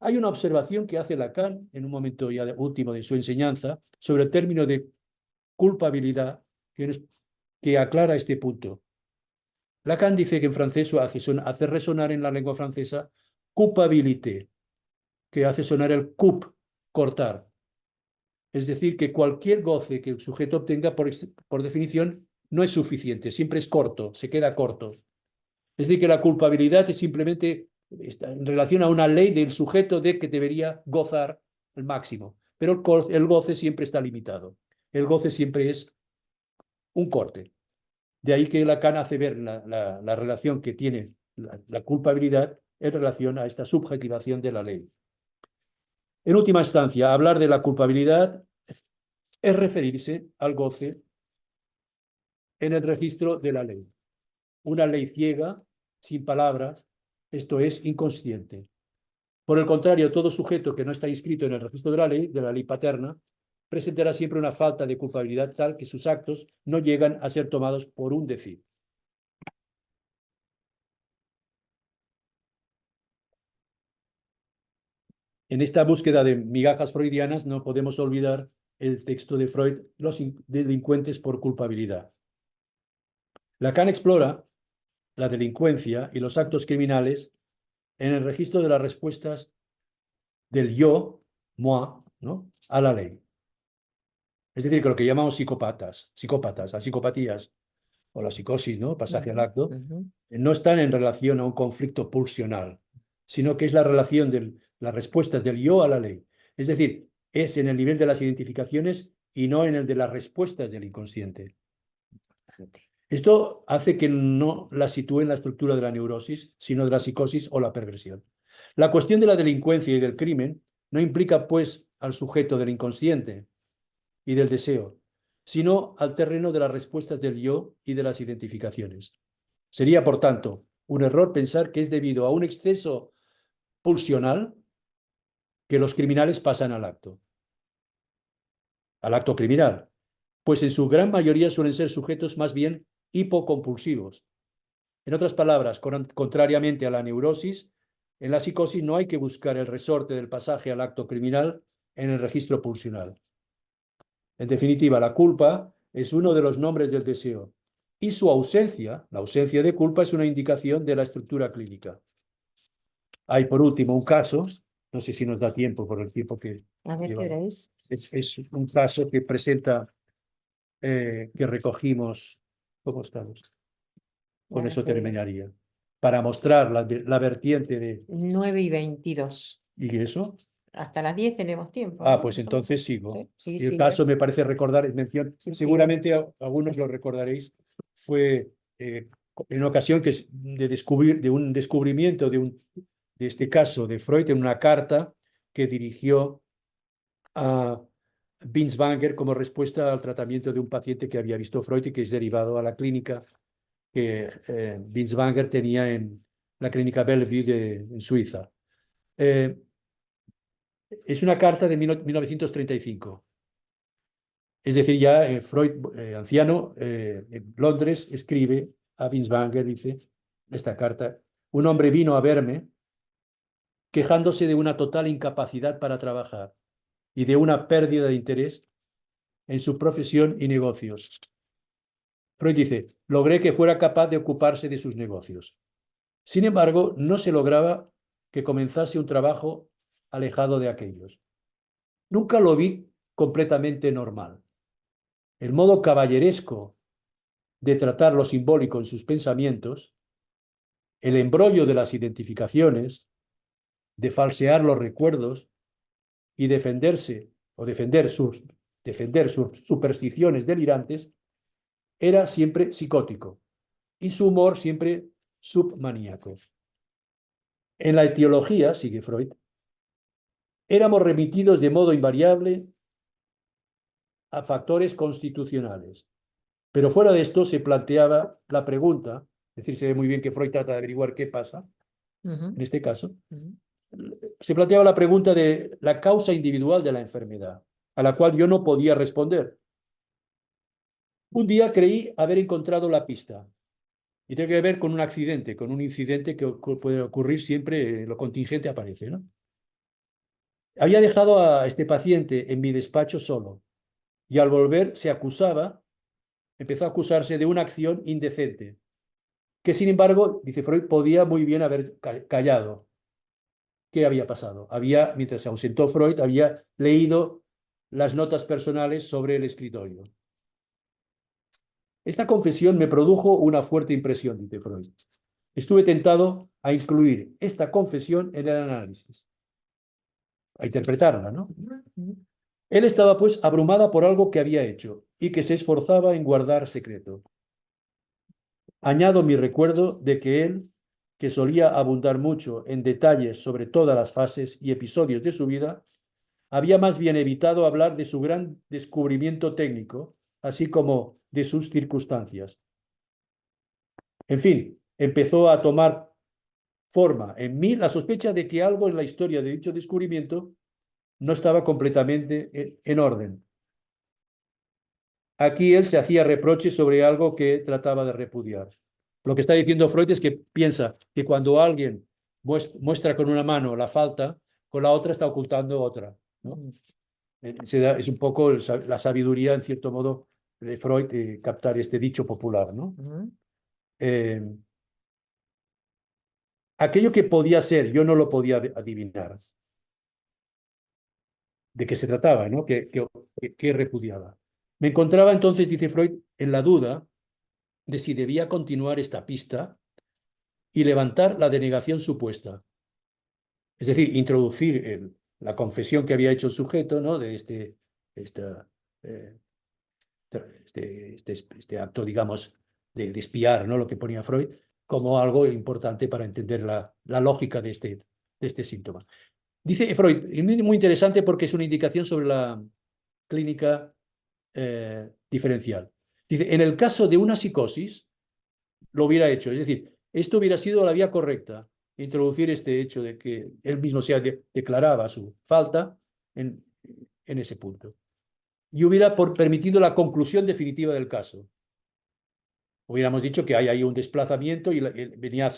Hay una observación que hace Lacan en un momento ya último de su enseñanza sobre el término de culpabilidad que aclara este punto. Lacan dice que en francés hace resonar en la lengua francesa culpabilité, que hace sonar el coup, cortar. Es decir, que cualquier goce que el sujeto obtenga, por definición, no es suficiente, siempre es corto, se queda corto. Es decir, que la culpabilidad es simplemente en relación a una ley del sujeto de que debería gozar el máximo, pero el goce siempre está limitado. El goce siempre es un corte. De ahí que Lacan hace ver la relación que tiene la culpabilidad en relación a esta subjetivación de la ley. En última instancia, hablar de la culpabilidad es referirse al goce en el registro de la ley. Una ley ciega, sin palabras, esto es inconsciente. Por el contrario, todo sujeto que no está inscrito en el registro de la ley paterna, presentará siempre una falta de culpabilidad tal que sus actos no llegan a ser tomados por un decir. En esta búsqueda de migajas freudianas no podemos olvidar el texto de Freud, Los delincuentes por culpabilidad. Lacan explora la delincuencia y los actos criminales en el registro de las respuestas del yo, moi, ¿no?, a la ley. Es decir, que lo que llamamos psicópatas, las psicopatías o la psicosis, ¿no?, pasaje al acto, no están en relación a un conflicto pulsional, sino que es la relación de las respuestas del yo a la ley. Es decir, es en el nivel de las identificaciones y no en el de las respuestas del inconsciente. Esto hace que no la sitúe en la estructura de la neurosis, sino de la psicosis o la perversión. La cuestión de la delincuencia y del crimen no implica, pues, al sujeto del inconsciente y del deseo, sino al terreno de las respuestas del yo y de las identificaciones. Sería, por tanto, un error pensar que es debido a un exceso pulsional que los criminales pasan al acto criminal, pues en su gran mayoría suelen ser sujetos más bien hipocompulsivos. En otras palabras, contrariamente a la neurosis, en la psicosis no hay que buscar el resorte del pasaje al acto criminal en el registro pulsional. En definitiva, la culpa es uno de los nombres del deseo y su ausencia, la ausencia de culpa, es una indicación de la estructura clínica. Hay, por último, un caso, no sé si nos da tiempo por el tiempo que
A ver, ¿qué hora
llevamos.
es?
Es un caso que presenta, que recogimos, ¿cómo estamos? Con eso terminaría. Para mostrar la vertiente de...
9:22.
¿Y eso?
Hasta las 10 tenemos tiempo,
Ah,
¿no?
pues entonces sigo.
Sí,
Y el
sí,
caso me parece recordar,
sí,
seguramente algunos lo recordaréis, fue en una ocasión que es de un descubrimiento de este caso de Freud en una carta que dirigió a Binswanger como respuesta al tratamiento de un paciente que había visto Freud y que es derivado a la clínica que Binswanger tenía en la clínica Bellevue en Suiza. Es una carta de 1935. Es decir, ya Freud, anciano, en Londres, escribe a Binswanger, dice, esta carta, un hombre vino a verme quejándose de una total incapacidad para trabajar y de una pérdida de interés en su profesión y negocios. Freud dice, logré que fuera capaz de ocuparse de sus negocios. Sin embargo, no se lograba que comenzase un trabajo alejado de aquellos. Nunca lo vi completamente normal. El modo caballeresco de tratar lo simbólico en sus pensamientos, el embrollo de las identificaciones, de falsear los recuerdos y defenderse o defender sus supersticiones delirantes, era siempre psicótico y su humor siempre submaníaco. En la etiología, sigue Freud, éramos remitidos de modo invariable a factores constitucionales. Pero fuera de esto se planteaba la pregunta, es decir, se ve muy bien que Freud trata de averiguar qué pasa, en este caso, se planteaba la pregunta de la causa individual de la enfermedad, a la cual yo no podía responder. Un día creí haber encontrado la pista, y tiene que ver con un accidente, con un incidente que puede ocurrir siempre, lo contingente aparece, ¿no? Había dejado a este paciente en mi despacho solo, y al volver empezó a acusarse de una acción indecente, que sin embargo, dice Freud, podía muy bien haber callado. ¿Qué había pasado? Mientras se ausentó Freud, había leído las notas personales sobre el escritorio. Esta confesión me produjo una fuerte impresión, dice Freud. Estuve tentado a incluir esta confesión en el análisis, a interpretarla, ¿no? Él estaba, pues, abrumada por algo que había hecho y que se esforzaba en guardar secreto. Añado mi recuerdo de que él, que solía abundar mucho en detalles sobre todas las fases y episodios de su vida, había más bien evitado hablar de su gran descubrimiento técnico, así como de sus circunstancias. En fin, empezó a tomar forma en mí la sospecha de que algo en la historia de dicho descubrimiento no estaba completamente en orden. Aquí él se hacía reproches sobre algo que trataba de repudiar. Lo que está diciendo Freud es que piensa que cuando alguien muestra con una mano la falta, con la otra está ocultando otra, ¿no? Es un poco la sabiduría, en cierto modo, de Freud de captar este dicho popular, ¿no? Aquello que podía ser, yo no lo podía adivinar. ¿De qué se trataba, ¿no? ¿Qué repudiaba? Me encontraba entonces, dice Freud, en la duda de si debía continuar esta pista y levantar la denegación supuesta. Es decir, introducir la confesión que había hecho el sujeto, ¿no? De eh, este acto, digamos, de espiar, ¿no? Lo que ponía Freud, como algo importante para entender la lógica de este síntoma. Dice Freud, muy interesante porque es una indicación sobre la clínica diferencial. Dice, en el caso de una psicosis, lo hubiera hecho. Es decir, esto hubiera sido la vía correcta, introducir este hecho de que él mismo se declaraba su falta en ese punto. Y hubiera permitido la conclusión definitiva del caso. Hubiéramos dicho que hay ahí un desplazamiento y venía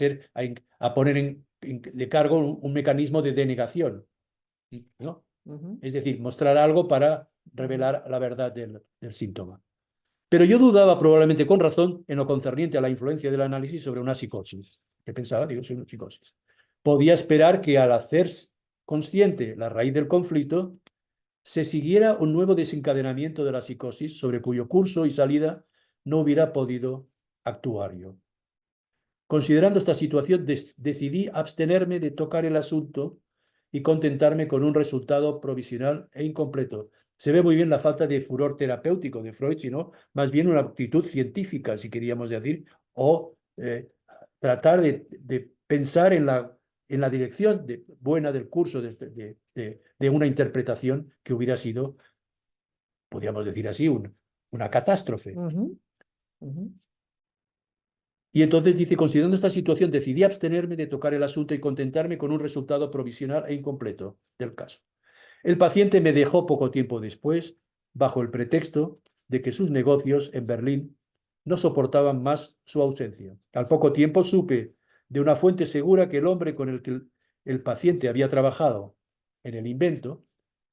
a poner de cargo un mecanismo de denegación, ¿no? Es decir, mostrar algo para revelar la verdad del síntoma. Pero yo dudaba, probablemente con razón, en lo concerniente a la influencia del análisis sobre una psicosis. ¿Qué pensaba? Digo, soy una psicosis. Podía esperar que al hacer consciente la raíz del conflicto, se siguiera un nuevo desencadenamiento de la psicosis sobre cuyo curso y salida no hubiera podido actuar yo. Considerando esta situación, decidí abstenerme de tocar el asunto y contentarme con un resultado provisional e incompleto. Se ve muy bien la falta de furor terapéutico de Freud, sino más bien una actitud científica, si queríamos decir, o tratar de pensar en la dirección buena del curso de una interpretación que hubiera sido, podríamos decir así, una catástrofe.
Ujú, ujú.
Y entonces dice, considerando esta situación, decidí abstenerme de tocar el asunto y contentarme con un resultado provisional e incompleto del caso. El paciente me dejó poco tiempo después, bajo el pretexto de que sus negocios en Berlín no soportaban más su ausencia. Al poco tiempo supe de una fuente segura que el hombre con el que el paciente había trabajado en el invento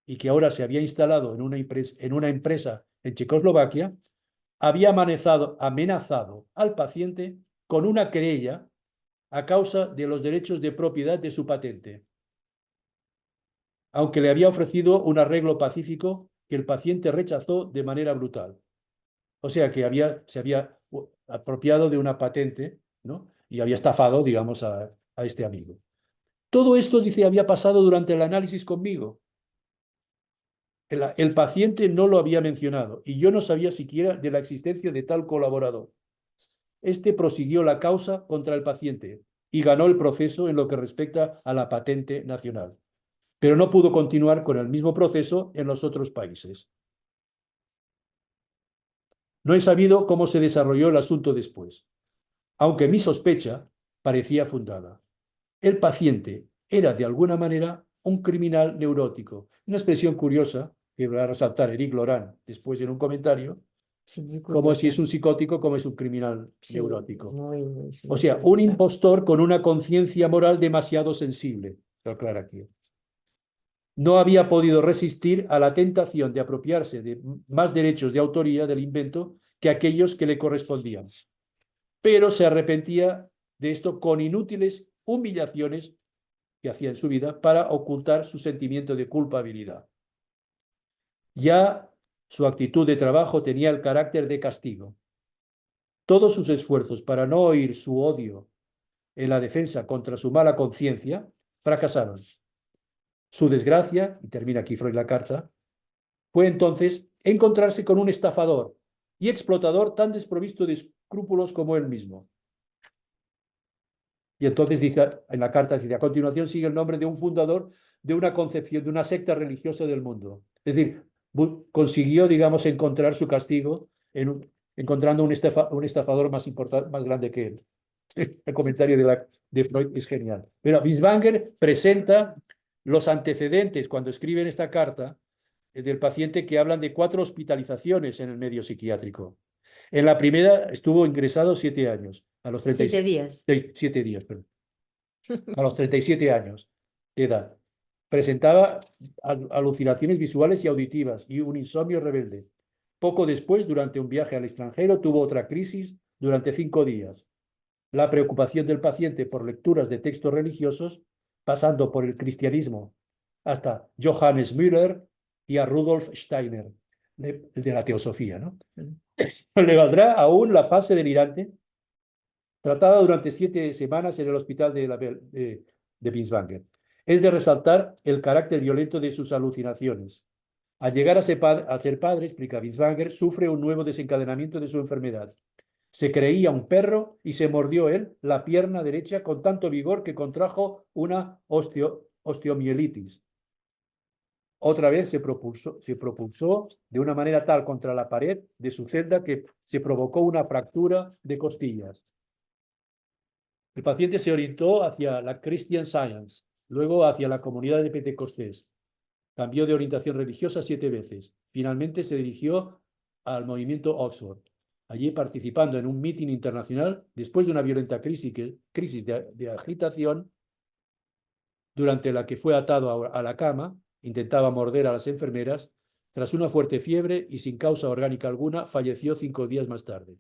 y que ahora se había instalado en una empresa en Checoslovaquia, había amenazado al paciente con una querella a causa de los derechos de propiedad de su patente, aunque le había ofrecido un arreglo pacífico que el paciente rechazó de manera brutal. O sea que se había apropiado de una patente, ¿no? Y había estafado, digamos, a este amigo. Todo esto, dice, había pasado durante el análisis conmigo. El paciente no lo había mencionado y yo no sabía siquiera de la existencia de tal colaborador. Este prosiguió la causa contra el paciente y ganó el proceso en lo que respecta a la patente nacional, pero no pudo continuar con el mismo proceso en los otros países. No he sabido cómo se desarrolló el asunto después, aunque mi sospecha parecía fundada. El paciente era de alguna manera un criminal neurótico. Una expresión curiosa que va a resaltar Eric Laurent después en un comentario,
Sí, muy
como si
curiosa.
es un psicótico, como es un criminal
Sí,
neurótico.
muy
O sea, un
curiosa.
impostor con una conciencia moral demasiado sensible. Lo aclara aquí. No había podido resistir a la tentación de apropiarse de más derechos de autoría del invento que aquellos que le correspondían, pero se arrepentía de esto con inútiles humillaciones que hacía en su vida para ocultar su sentimiento de culpabilidad. Ya su actitud de trabajo tenía el carácter de castigo. Todos sus esfuerzos para no oír su odio en la defensa contra su mala conciencia fracasaron. Su desgracia, y termina aquí Freud la carta, fue entonces encontrarse con un estafador y explotador tan desprovisto de escrúpulos como él mismo. Y entonces dice en la carta, dice, a continuación sigue el nombre de un fundador de una concepción, de una secta religiosa del mundo. Es decir, consiguió, digamos, encontrar su castigo encontrando un estafador más grande que él. El comentario de Freud es genial. Pero Binswanger presenta los antecedentes cuando escriben esta carta del paciente que hablan de 4 hospitalizaciones en el medio psiquiátrico. En la primera estuvo ingresado 7 años, a los
7 días.
7 días, perdón, a los 37 años de edad. Presentaba alucinaciones visuales y auditivas y un insomnio rebelde. Poco después, durante un viaje al extranjero, tuvo otra crisis durante 5 días. La preocupación del paciente por lecturas de textos religiosos, pasando por el cristianismo hasta Johannes Müller y a Rudolf Steiner, el de la teosofía, ¿no? Le valdrá aún la fase delirante, tratada durante 7 semanas en el hospital de Binswanger. Es de resaltar el carácter violento de sus alucinaciones. Al llegar a ser padre, explica Binswanger, sufre un nuevo desencadenamiento de su enfermedad. Se creía un perro y se mordió él la pierna derecha con tanto vigor que contrajo una osteomielitis. Otra vez se propulsó de una manera tal contra la pared de su celda que se provocó una fractura de costillas. El paciente se orientó hacia la Christian Science, luego hacia la comunidad de Pentecostés. Cambió de orientación religiosa 7 veces. Finalmente se dirigió al movimiento Oxford, allí participando en un mitin internacional después de una violenta crisis de agitación, durante la que fue atado a la cama, intentaba morder a las enfermeras. Tras una fuerte fiebre y sin causa orgánica alguna, falleció 5 días más tarde.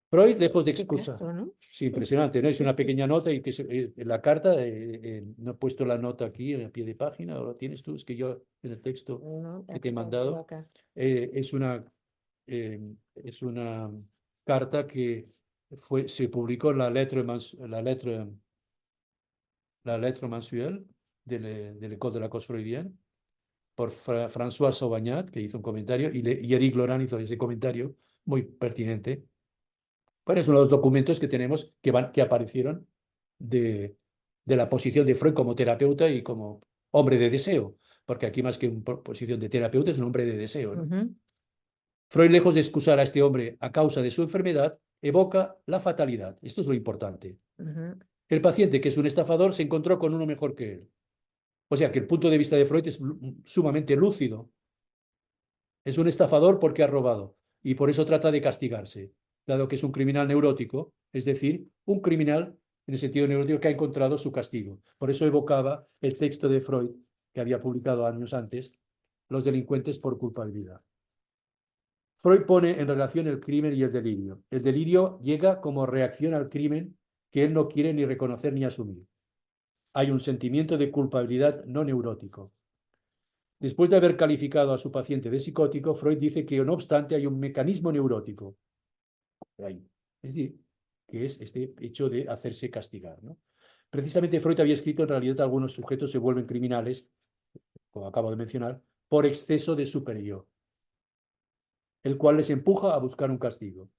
Freud, lejos de excusar.
¿no?
Sí, impresionante, ¿no? Es una pequeña nota y que en la carta, no he puesto la nota aquí en el pie de página, ¿o lo tienes tú? Es que yo en el texto
No,
que te he
acá,
mandado,
acá.
es una carta que se publicó en la Lettre la lettre mensuelle de l'École de la cause freudienne, por François Sauvagnat, que hizo un comentario, y Eric Laurent hizo ese comentario muy pertinente. Bueno, es uno de los documentos que tenemos que aparecieron de la posición de Freud como terapeuta y como hombre de deseo, porque aquí más que una posición de terapeuta es un hombre de deseo, ¿no? Freud, lejos de excusar a este hombre a causa de su enfermedad, evoca la fatalidad. Esto es lo importante. El paciente, que es un estafador, se encontró con uno mejor que él. O sea que el punto de vista de Freud es sumamente lúcido. Es un estafador porque ha robado y por eso trata de castigarse, dado que es un criminal neurótico, es decir, un criminal en el sentido neurótico que ha encontrado su castigo. Por eso evocaba el texto de Freud que había publicado años antes, Los delincuentes por culpabilidad. Freud pone en relación el crimen y el delirio. El delirio llega como reacción al crimen que él no quiere ni reconocer ni asumir. Hay un sentimiento de culpabilidad no neurótico. Después de haber calificado a su paciente de psicótico, Freud dice que, no obstante, hay un mecanismo neurótico. Es decir, que es este hecho de hacerse castigar, ¿no? Precisamente Freud había escrito, en realidad, algunos sujetos se vuelven criminales, como acabo de mencionar, por exceso de superior, el cual les empuja a buscar un castigo.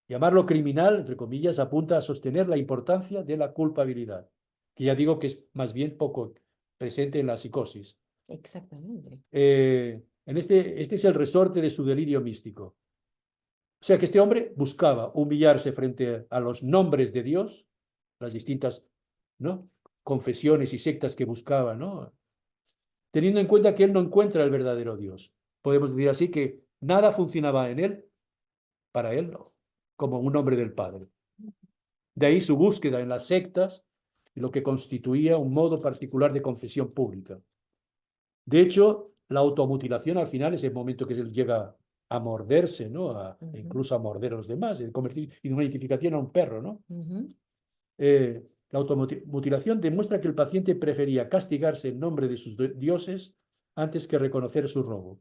Llamarlo criminal, entre comillas, apunta a sostener la importancia de la culpabilidad, que ya digo que es más bien poco presente en la psicosis.
Exactamente.
Este es el resorte de su delirio místico. O sea que este hombre buscaba humillarse frente a los nombres de Dios, las distintas, ¿no?, confesiones y sectas que buscaba, ¿no?, teniendo en cuenta que él no encuentra el verdadero Dios. Podemos decir así que nada funcionaba en él, para él, no, como un hombre del Padre. De ahí su búsqueda en las sectas, lo que constituía un modo particular de confesión pública. De hecho, la automutilación al final es el momento que él llega a morderse, ¿no? Incluso a morder a los demás, de convertir en una identificación a un perro, ¿no? La automutilación demuestra que el paciente prefería castigarse en nombre de sus dioses antes que reconocer su robo.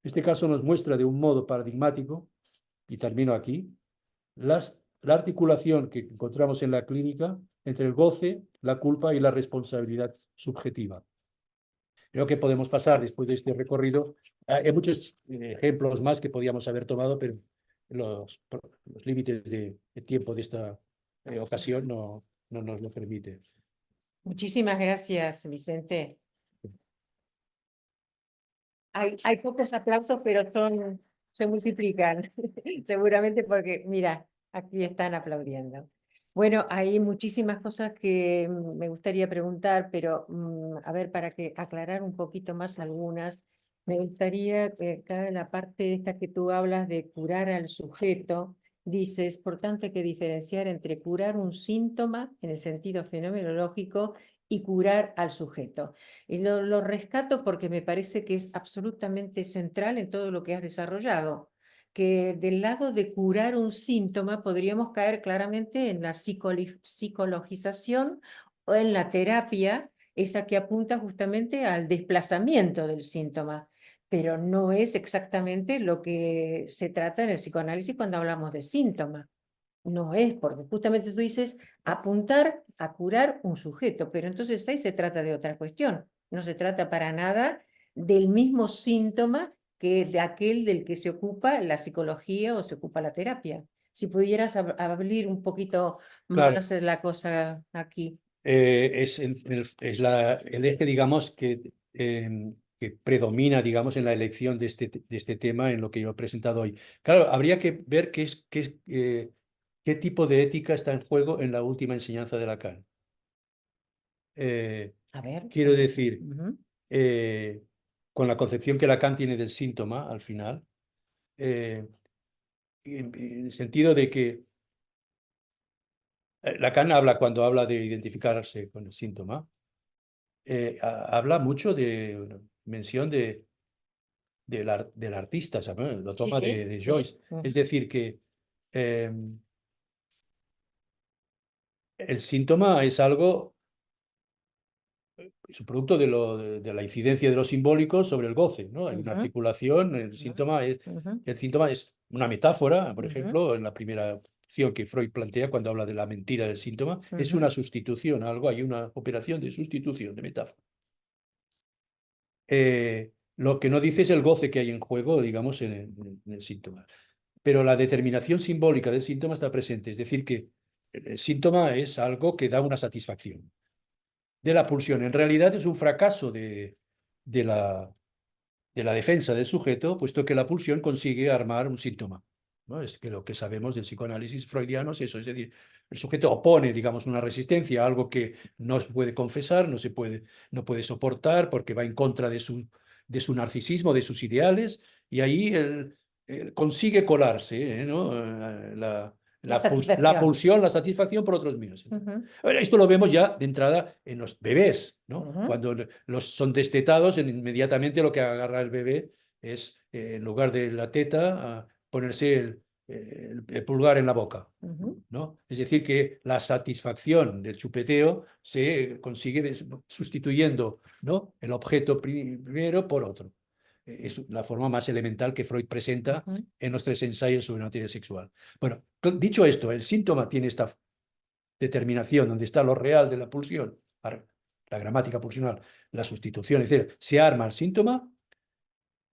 Este caso nos muestra de un modo paradigmático, y termino aquí, la articulación que encontramos en la clínica entre el goce, la culpa y la responsabilidad subjetiva. Creo que podemos pasar, después de este recorrido, hay muchos ejemplos más que podíamos haber tomado, pero los límites de tiempo de esta ocasión no nos lo permiten.
Muchísimas gracias, Vicente. Hay pocos aplausos, pero se multiplican, seguramente porque, mira, aquí están aplaudiendo. Bueno, hay muchísimas cosas que me gustaría preguntar, pero a ver, para aclarar un poquito más algunas, me gustaría que acá en la parte esta que tú hablas de curar al sujeto, dices, por tanto hay que diferenciar entre curar un síntoma en el sentido fenomenológico y curar al sujeto. Y lo rescato porque me parece que es absolutamente central en todo lo que has desarrollado, que del lado de curar un síntoma podríamos caer claramente en la psicologización o en la terapia, esa que apunta justamente al desplazamiento del síntoma, pero no es exactamente lo que se trata en el psicoanálisis cuando hablamos de síntoma. No es, porque justamente tú dices apuntar a curar un sujeto, pero entonces ahí se trata de otra cuestión. No se trata para nada del mismo síntoma que de aquel del que se ocupa la psicología o se ocupa la terapia. Si pudieras abrir un poquito
Claro,
más la cosa aquí.
es el eje, digamos, que predomina, digamos, en la elección de este tema, en lo que yo he presentado hoy. Claro, habría que ver qué tipo de ética está en juego en la última enseñanza de Lacan.
A ver.
Quiero decir, con la concepción que Lacan tiene del síntoma al final, en el sentido de que Lacan habla, cuando habla de identificarse con el síntoma, habla mucho de mención del artista, ¿sabes? Lo
Sí,
toma
sí,
de
sí.
Joyce. Es decir, que el síntoma es algo, es un producto de la incidencia de lo simbólico sobre el goce, ¿no? Hay una articulación, el síntoma es una metáfora, por ejemplo, en la primera sustitución que Freud plantea cuando habla de la mentira del síntoma, es una sustitución, algo, hay una operación de sustitución, de metáfora. Lo que no dice es el goce que hay en juego, digamos, en el síntoma. Pero la determinación simbólica del síntoma está presente, es decir, que el síntoma es algo que da una satisfacción de la pulsión. En realidad es un fracaso de la defensa del sujeto, puesto que la pulsión consigue armar un síntoma, ¿no? Es que lo que sabemos del psicoanálisis freudiano es eso, es decir, el sujeto opone, digamos, una resistencia a algo que no se puede confesar, no puede soportar, porque va en contra de su narcisismo, de sus ideales, y ahí consigue colarse, ¿no?
La
La
satisfacción.
pulsión, la satisfacción por otros medios. Esto lo vemos ya de entrada en los bebés, ¿no? Cuando son destetados, inmediatamente lo que agarra el bebé es, en lugar de la teta, ponerse el pulgar en la boca, ¿no? Es decir, que la satisfacción del chupeteo se consigue sustituyendo, ¿no?, el objeto primero por otro. Es la forma más elemental que Freud presenta en los 3 ensayos sobre materia sexual. Bueno, dicho esto, el síntoma tiene esta determinación, donde está lo real de la pulsión, la gramática pulsional, la sustitución, es decir, se arma el síntoma.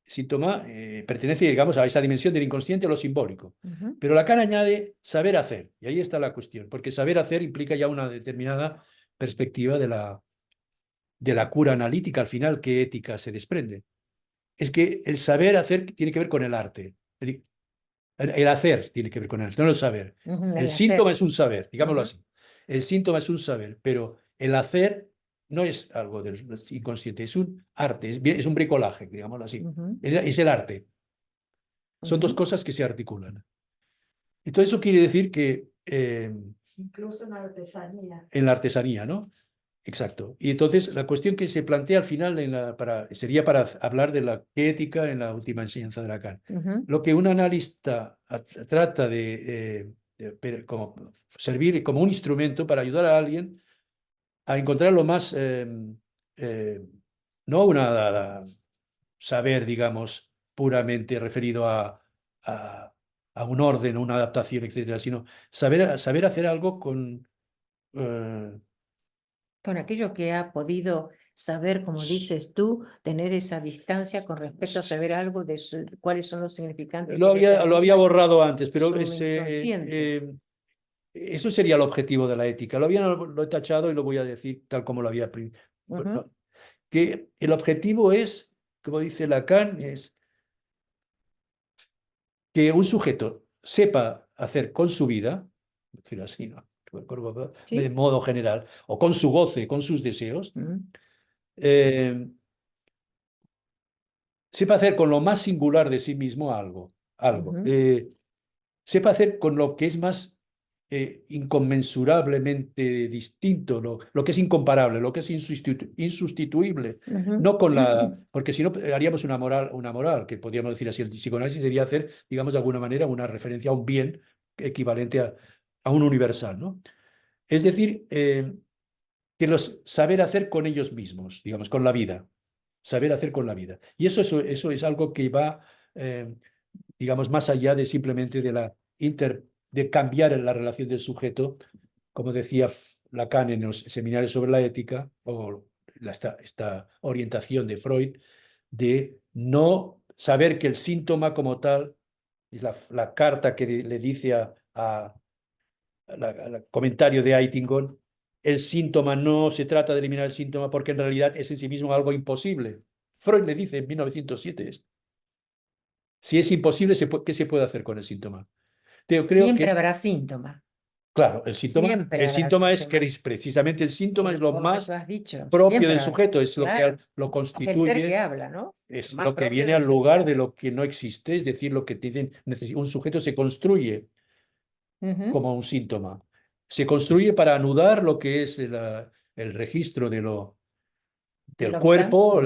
Síntoma pertenece, digamos, a esa dimensión del inconsciente, lo simbólico. Pero Lacan añade saber hacer, y ahí está la cuestión, porque saber hacer implica ya una determinada perspectiva de la cura analítica, al final, ¿qué ética se desprende? Es que el saber hacer tiene que ver con el arte. El hacer tiene que ver con el arte, no el saber. El síntoma es un saber, digámoslo así. El síntoma es un saber, pero el hacer no es algo del inconsciente, es un arte, es un bricolaje, digámoslo así. Es el arte. Son dos cosas que se articulan. Entonces eso quiere decir que
Incluso en la artesanía.
en la artesanía, ¿no? Exacto. Y entonces la cuestión que se plantea al final sería para hablar de la ética en la última enseñanza de Lacan. Lo que un analista trata de como servir como un instrumento para ayudar a alguien a encontrar lo más, no una saber, digamos, puramente referido a un orden, una adaptación, etcétera, sino saber hacer algo con
Con aquello que ha podido saber, como dices tú, tener esa distancia con respecto a saber algo de cuáles son los significantes
Lo
que
había
determinan
borrado antes, pero
su inconsciente.
eso sería el objetivo de la ética. Lo he tachado y lo voy a decir tal como lo había. Bueno, que el objetivo es, como dice Lacan, es que un sujeto sepa hacer con su vida, decirlo así, ¿no?,
¿Sí?
de modo general, o con su goce, con sus deseos, sepa hacer con lo más singular de sí mismo algo. Sepa hacer con lo que es más inconmensurablemente distinto, lo que es incomparable, lo que es insustituible, no con porque si no haríamos una moral, que podríamos decir así, el psicoanálisis sería hacer, digamos, de alguna manera una referencia a un bien equivalente a un universal, ¿no? Es decir, que saber hacer con ellos mismos, digamos, con la vida, saber hacer con la vida. Y eso es algo que va, digamos, más allá de simplemente de cambiar la relación del sujeto, como decía Lacan en los seminarios sobre la ética, o esta orientación de Freud, de no saber que el síntoma como tal, es la carta que le dice al comentario de Eitingon, el síntoma no se trata de eliminar el síntoma porque en realidad es en sí mismo algo imposible. Freud le dice en 1907 esto. Si es imposible, ¿qué se puede hacer con el síntoma? Yo creo
Siempre
que,
habrá síntoma.
claro,
Siempre
el
habrá
síntoma es
síntoma.
que precisamente el síntoma es lo
Como tú
más
has dicho,
propio
siempre
del
habrá.
sujeto, es lo
Claro.
que lo
Es el ser que
constituye,
habla, ¿no?
es
Más
lo que
propio
viene
del
al
ser que
lugar de
habla.
lo que no existe, es decir, lo que un sujeto se construye como un síntoma. Se construye para anudar lo que es el registro
De
del
lo que está.
cuerpo,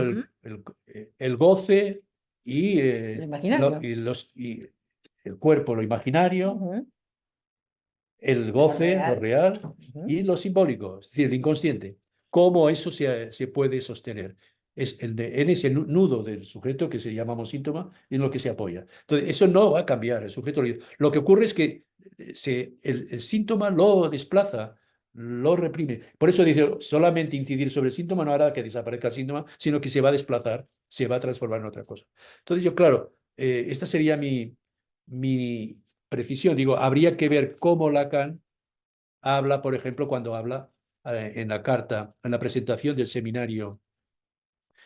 el goce y,
Lo imaginario.
y el cuerpo, lo imaginario, el goce, lo real, y lo simbólico, es decir, el inconsciente. ¿Cómo eso se puede sostener? en ese nudo del sujeto que se llamamos síntoma, en lo que se apoya. Entonces, eso no va a cambiar, el sujeto lo que ocurre es que el síntoma lo desplaza, lo reprime. Por eso dice, solamente incidir sobre el síntoma no hará que desaparezca el síntoma, sino que se va a desplazar, se va a transformar en otra cosa. Entonces yo, claro, esta sería mi precisión. Digo, habría que ver cómo Lacan habla, por ejemplo, cuando habla en la carta, en la presentación del seminario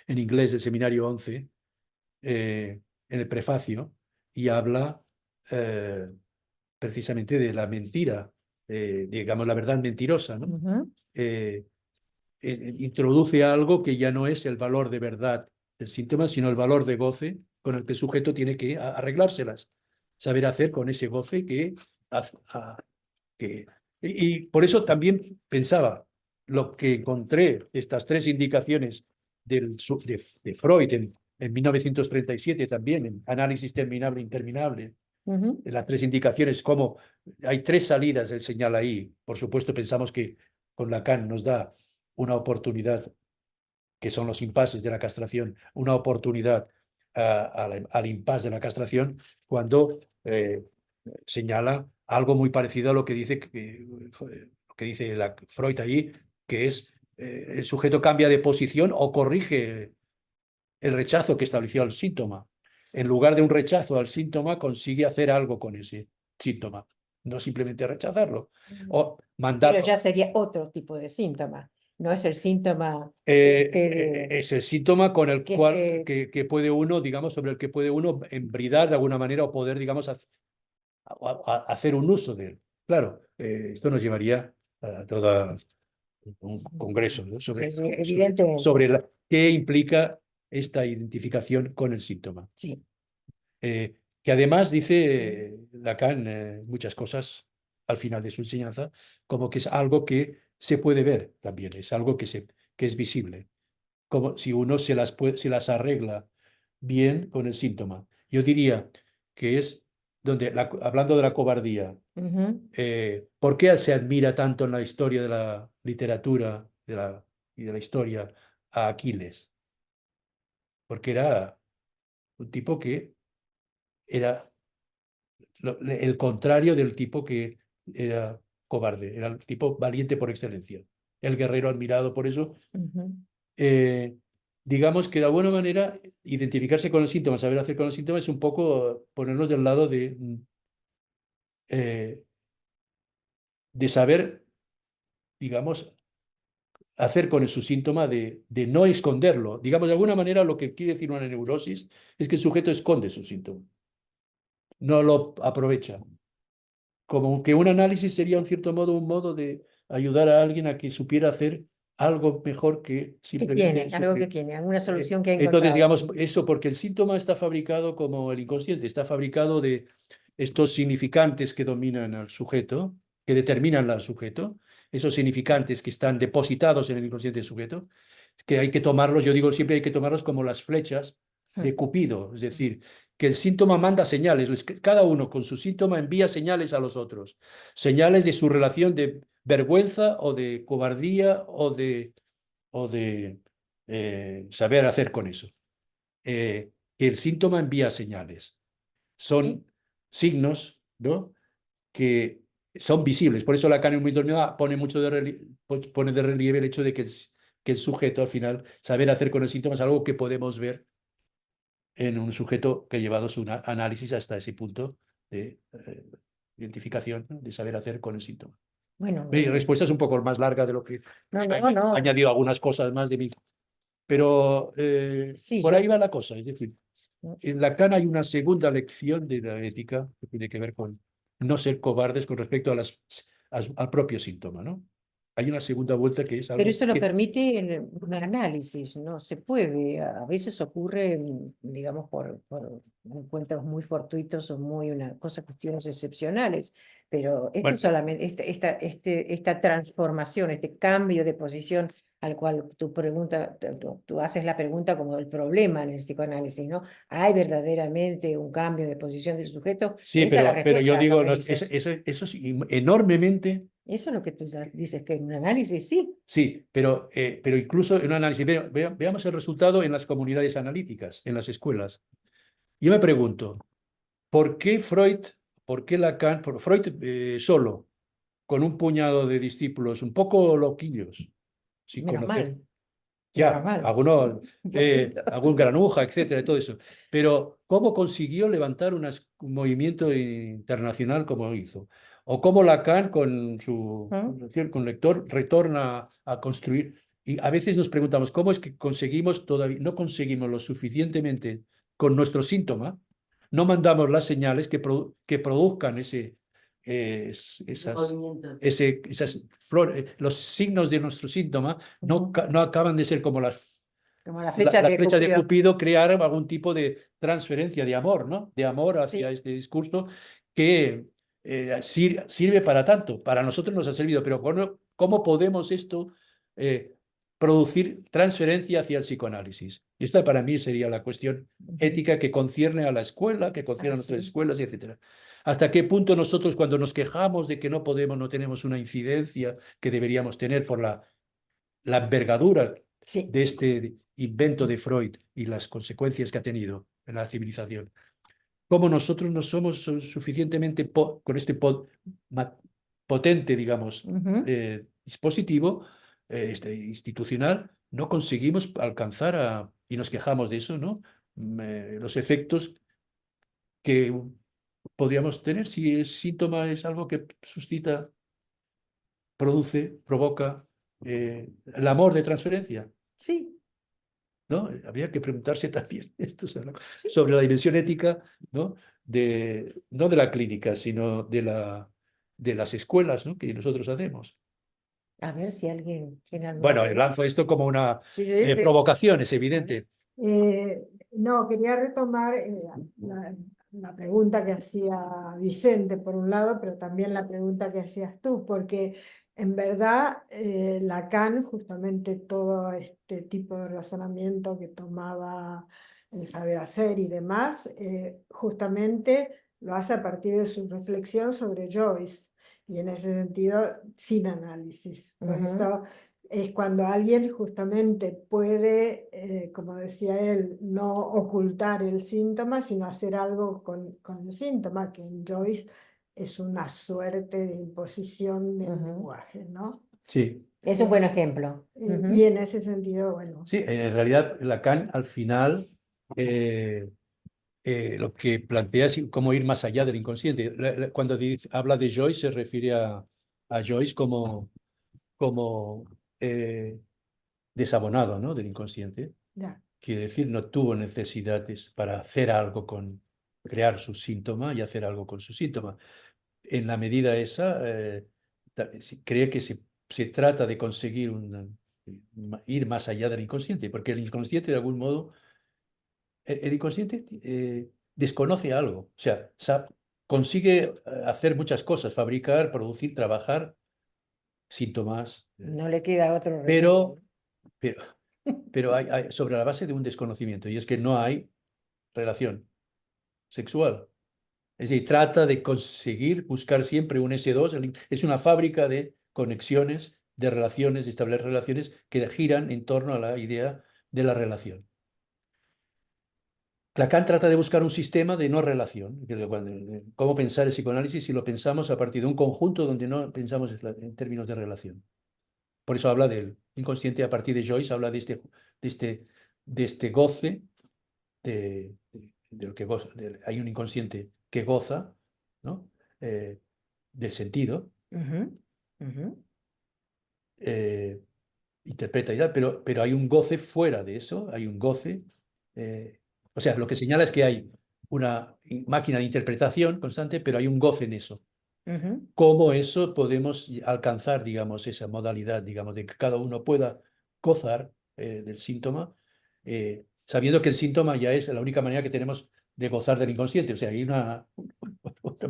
en inglés, del seminario 11, en el prefacio, y habla precisamente de la mentira, digamos, la verdad mentirosa, ¿no?
Ujú.
Introduce algo que ya no es el valor de verdad del síntoma, sino el valor de goce con el que el sujeto tiene que arreglárselas, saber hacer con ese goce que... Y por eso también pensaba, lo que encontré, estas tres indicaciones de Freud en 1937 también, en Análisis terminable e interminable,
Ujú.
las tres indicaciones, como hay tres salidas, él señala ahí. Por supuesto, pensamos que con Lacan nos da una oportunidad, que son los impases de la castración, una oportunidad al impasse de la castración, cuando señala algo muy parecido a lo que dice, Freud ahí, que es el sujeto cambia de posición o corrige el rechazo que estableció el síntoma. En lugar de un rechazo al síntoma, consigue hacer algo con ese síntoma, no simplemente rechazarlo. O
Pero
mandar,
ya sería otro tipo de síntoma, no es el síntoma
es el síntoma con el
que
cual que puede uno, digamos, sobre el que puede uno embridar de alguna manera o poder, digamos, hacer un uso de él. Claro, esto nos llevaría a todo un congreso, ¿no?
evidentemente.
Sobre qué implica esta identificación con el síntoma.
Sí.
Que además dice Lacan muchas cosas al final de su enseñanza, como que es algo que se puede ver también, es algo que es visible, como si uno se las arregla bien con el síntoma. Yo diría que es donde, hablando de la cobardía,
Ujú.
¿por qué se admira tanto en la historia de la literatura y de la historia a Aquiles? Porque era un tipo que era el contrario del tipo que era cobarde, era el tipo valiente por excelencia, el guerrero admirado por eso.
Ujú.
Digamos que de alguna manera identificarse con el síntoma, saber hacer con el síntoma es un poco ponernos del lado eh, de saber, digamos, hacer con su síntoma de no esconderlo. Digamos, de alguna manera lo que quiere decir una neurosis es que el sujeto esconde su síntoma, no lo aprovecha. Como que un análisis sería, en cierto modo, un modo de ayudar a alguien a que supiera hacer algo mejor que
¿Qué
simplemente
tiene? Algo que tiene, alguna solución que ha
Entonces,
encontrado.
digamos, eso porque el síntoma está fabricado como el inconsciente, está fabricado de estos significantes que dominan al sujeto, que determinan al sujeto, esos significantes que están depositados en el inconsciente del sujeto, que hay que tomarlos, yo digo siempre hay que tomarlos como las flechas de Cupido, es decir, que el síntoma manda señales, cada uno con su síntoma envía señales a los otros, señales de su relación de vergüenza o de cobardía o de saber hacer con eso. Que el síntoma envía señales,
Sí.
son signos, ¿no? Que son visibles. Por eso Lacan en un momento determinado pone de relieve el hecho de que el sujeto, al final, saber hacer con el síntoma es algo que podemos ver en un sujeto que ha llevado su análisis hasta ese punto de identificación, ¿no? De saber hacer con el síntoma.
Bueno,
Mi respuesta es un poco más larga de lo que
no,
he
no.
añadido algunas cosas más de mí. Pero
Sí,
por ahí va la cosa. Es decir, en Lacan hay una segunda lección de la ética que tiene que ver con no ser cobardes con respecto al propio síntoma, ¿no? Hay una segunda vuelta que es
pero
algo
eso lo
que...
permite un análisis, ¿no? Se puede, a veces ocurre, digamos, por encuentros muy fortuitos o muy cuestiones excepcionales, pero esto
Bueno,
solamente, esta transformación, este cambio de posición al cual tú haces la pregunta como el problema en el psicoanálisis, ¿no? ¿Hay verdaderamente un cambio de posición del sujeto?
sí,
Esta es la
pero yo
respuesta a lo
digo,
que
no,
dices.
eso es enormemente
Eso es lo que tú dices, que en un análisis sí.
Sí, pero incluso en un análisis, veamos el resultado en las comunidades analíticas, en las escuelas. Yo me pregunto, ¿por qué Freud, por qué Lacan, por Freud solo, con un puñado de discípulos un poco loquillos, sin
Menos
conocer,
mal.
ya,
Menos mal.
algunos,
Un poquito.
algún granuja, etcétera, todo eso. Pero ¿cómo consiguió levantar un movimiento internacional como hizo? O cómo Lacan con su con lector retorna a construir. Y a veces nos preguntamos, ¿cómo es que conseguimos todavía, no conseguimos lo suficientemente con nuestro síntoma? No mandamos las señales que produzcan esas,
Movimiento.
los signos de nuestro síntoma no,
Ujú.
no acaban de ser como
Como la flecha de
flecha de
Cupido.
Cupido, crear algún tipo de transferencia de amor, ¿no? De amor hacia
Sí.
este discurso que sirve para tanto. Para nosotros nos ha servido, pero ¿cómo podemos esto producir transferencia hacia el psicoanálisis? Y esta para mí sería la cuestión ética que concierne a la escuela, que concierne a nuestras
Sí.
escuelas, etcétera. ¿Hasta qué punto nosotros, cuando nos quejamos de que no podemos, no tenemos una incidencia que deberíamos tener por la envergadura
Sí.
de este invento de Freud y las consecuencias que ha tenido en la civilización? ¿Cómo nosotros no somos suficientemente con este potente, digamos,
Ujú.
dispositivo institucional, no conseguimos alcanzar y nos quejamos de eso, ¿no? Los efectos que podríamos tener si el síntoma es algo que suscita, produce, provoca el amor de transferencia,
Sí.
¿no? Habría que preguntarse también esto
Sí.
sobre la dimensión ética, ¿no? No de la clínica, sino de las escuelas, ¿no? Que nosotros hacemos.
A ver si alguien tiene alguna
Bueno,
pregunta.
lanzo esto como una
Sí, sí, sí.
provocación, es evidente.
No, quería retomar la pregunta que hacía Vicente, por un lado, pero también la pregunta que hacías tú, porque en verdad Lacan, justamente todo este tipo de razonamiento que tomaba el saber hacer y demás, justamente lo hace a partir de su reflexión sobre Joyce, y en ese sentido, sin análisis. Por
Ujú.
eso es cuando alguien justamente puede, como decía él, no ocultar el síntoma, sino hacer algo con el síntoma, que en Joyce es una suerte de imposición del
Ujú.
lenguaje, ¿no?
Sí,
Es un buen ejemplo.
Y
Ujú.
en ese sentido, bueno,
sí, en realidad Lacan al final lo que plantea es cómo ir más allá del inconsciente. Cuando habla de Joyce se refiere a Joyce como desabonado, ¿no? Del inconsciente.
ya.
Quiere decir, no tuvo necesidades para hacer algo crear su síntoma y hacer algo con su síntoma. En la medida esa, cree que se trata de conseguir ir más allá del inconsciente, porque el inconsciente de algún modo, el inconsciente desconoce algo, o sea, consigue hacer muchas cosas, fabricar, producir, trabajar síntomas,
No le queda otro remedio.
pero, pero, pero sobre la base de un desconocimiento, y es que no hay relación sexual. Es decir, trata de conseguir buscar siempre un S2, es una fábrica de conexiones, de relaciones, de establecer relaciones que giran en torno a la idea de la relación. Lacan trata de buscar un sistema de no relación, cómo pensar el psicoanálisis si lo pensamos a partir de un conjunto donde no pensamos en términos de relación. Por eso habla del inconsciente a partir de Joyce, habla de este goce, de lo que goza, hay un inconsciente que goza, ¿no? Del sentido,
Ujú. Ujú.
eh, interpreta y tal, pero hay un goce fuera de eso, hay un goce. O sea, lo que señala es que hay una máquina de interpretación constante, pero hay un goce en eso.
Ujú.
¿Cómo eso podemos alcanzar, digamos, esa modalidad, digamos, de que cada uno pueda gozar del síntoma, sabiendo que el síntoma ya es la única manera que tenemos de gozar del inconsciente? O sea, hay una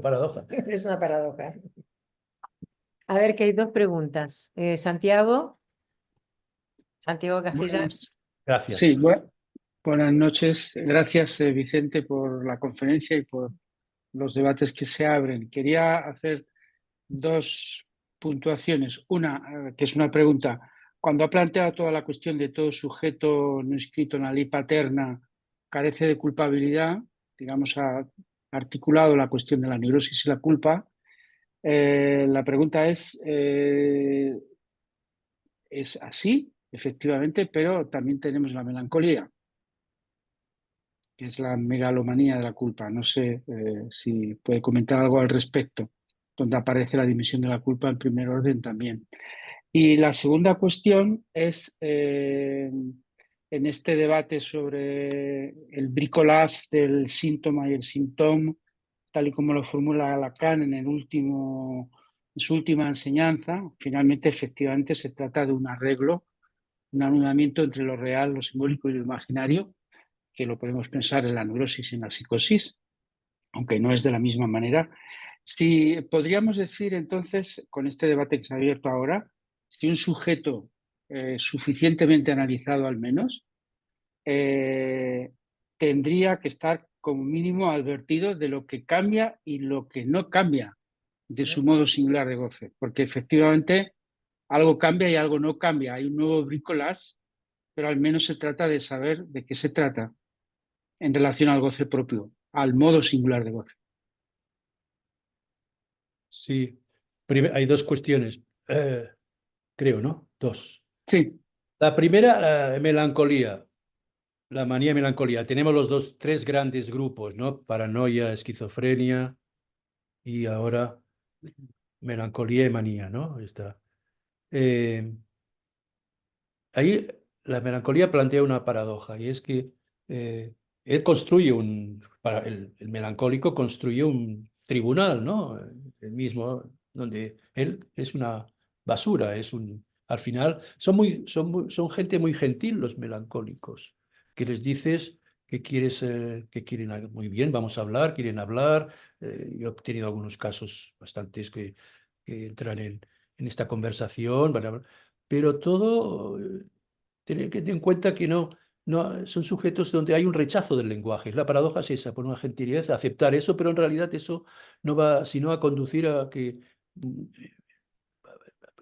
paradoja.
Es una paradoja. A ver, que hay dos preguntas. Santiago Castellano.
Buenas,
Gracias.
sí, buenas noches. Gracias, Vicente, por la conferencia y por los debates que se abren. Quería hacer dos puntuaciones. Una, que es una pregunta. Cuando ha planteado toda la cuestión de todo sujeto no inscrito en la ley paterna carece de culpabilidad, digamos, ha articulado la cuestión de la neurosis y la culpa. La pregunta es así, efectivamente, pero también tenemos la melancolía, que es la megalomanía de la culpa. No sé si puede comentar algo al respecto, donde aparece la dimensión de la culpa en primer orden también. Y la segunda cuestión es, en este debate sobre el bricolage del síntoma y el síntoma, tal y como lo formula Lacan en su última enseñanza, finalmente efectivamente se trata de un arreglo, un anudamiento entre lo real, lo simbólico y lo imaginario, que lo podemos pensar en la neurosis y en la psicosis, aunque no es de la misma manera. Si podríamos decir entonces, con este debate que se ha abierto ahora, si un sujeto suficientemente analizado al menos, eh, tendría que estar como mínimo advertido de lo que cambia y lo que no cambia de su modo singular de goce, porque efectivamente algo cambia y algo no cambia. Hay un nuevo bricolage, pero al menos se trata de saber de qué se trata en relación al goce propio, al modo singular de goce.
Sí, hay dos cuestiones, creo, ¿no? Dos.
Sí,
La primera, melancolía, la manía y melancolía. Tenemos tres grandes grupos, ¿no? Paranoia, esquizofrenia y ahora melancolía y manía, ¿no? Eh, Ahí la melancolía plantea una paradoja y es que él construye el melancólico construye un tribunal, ¿no? El mismo, donde él es una basura, al final son gente muy gentil los melancólicos, que les dices que quieren muy bien, vamos a hablar, quieren hablar. Yo he tenido algunos casos bastantes que entran en esta conversación, pero todo, tener que tener en cuenta que no son sujetos donde hay un rechazo del lenguaje. La paradoja es esa, por una gentilidad, aceptar eso, pero en realidad eso no va, sino a conducir a que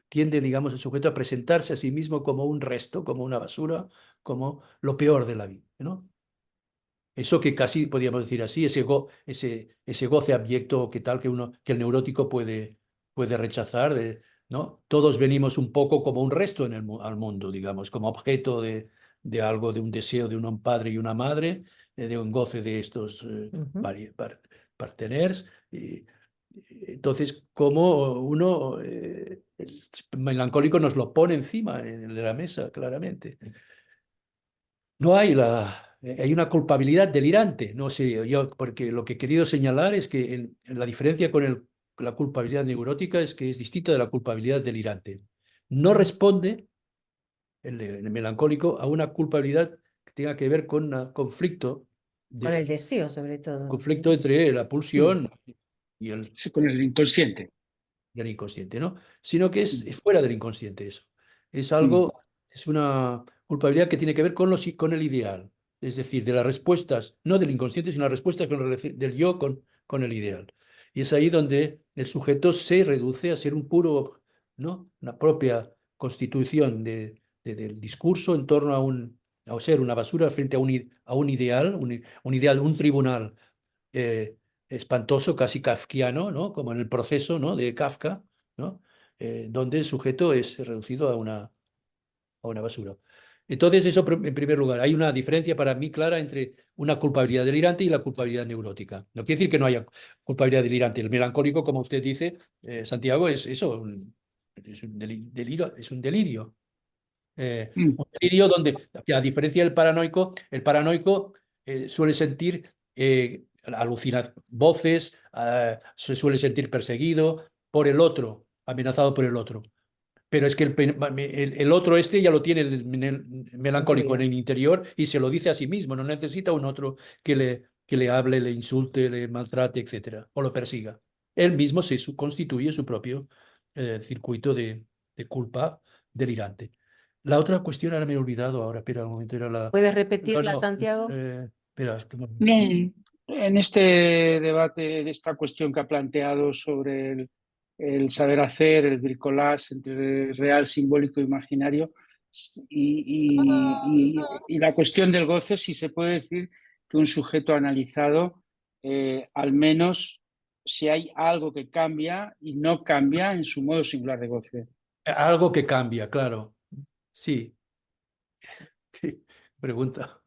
tiende, digamos, el sujeto a presentarse a sí mismo como un resto, como una basura, como lo peor de la vida, ¿no? Eso que casi podríamos decir así, ese goce abyecto que el neurótico puede rechazar, ¿no? Todos venimos un poco como un resto al mundo, digamos, como objeto de algo, de un deseo de un padre y una madre, de un goce de estos parteners. Entonces, como el melancólico nos lo pone encima de la mesa, claramente. No hay una culpabilidad delirante, no sé, porque lo que he querido señalar es que en la diferencia con la culpabilidad neurótica es que es distinta de la culpabilidad delirante. No responde el melancólico a una culpabilidad que tenga que ver con un
Con el deseo, sobre todo.
conflicto entre la pulsión y
sí, con el inconsciente.
el inconsciente, ¿no? Sino que es fuera del inconsciente eso. Es
Mm.
es una culpabilidad que tiene que ver con el ideal, es decir, de las respuestas, no del inconsciente, sino las respuestas del yo con el ideal. Y es ahí donde el sujeto se reduce a ser un puro, ¿no? Una propia constitución del discurso en torno a ser una basura frente a un ideal, un ideal, un tribunal eh, espantoso, casi kafkiano, ¿no? Como en el proceso, ¿no? De Kafka, ¿no? Donde el sujeto es reducido a una basura. Entonces, eso en primer lugar, hay una diferencia para mí clara entre una culpabilidad delirante y la culpabilidad neurótica. No quiere decir que no haya culpabilidad delirante. El melancólico, como usted dice, Santiago, es eso, es un delirio, es un delirio.
Mm.
Un delirio donde, a diferencia del paranoico, el paranoico suele sentir alucinar voces, se suele sentir perseguido por el otro, amenazado por el otro. Pero es que el otro ya lo tiene el melancólico en el interior y se lo dice a sí mismo, no necesita un otro que le hable, le insulte, le maltrate, etcétera, o lo persiga. Él mismo constituye su propio circuito de culpa delirante. La otra cuestión ahora me he olvidado, ahora, espera un momento, era la...
¿Puedes
No,
repetirla,
no,
Santiago?
espera,
En este debate, de esta cuestión que ha planteado sobre el saber hacer, el bricolage entre real, simbólico e imaginario. Y la cuestión del goce, si se puede decir que un sujeto analizado, al menos si hay algo que cambia y no cambia en su modo singular de goce.
Algo que cambia, claro. Sí. Qué pregunta.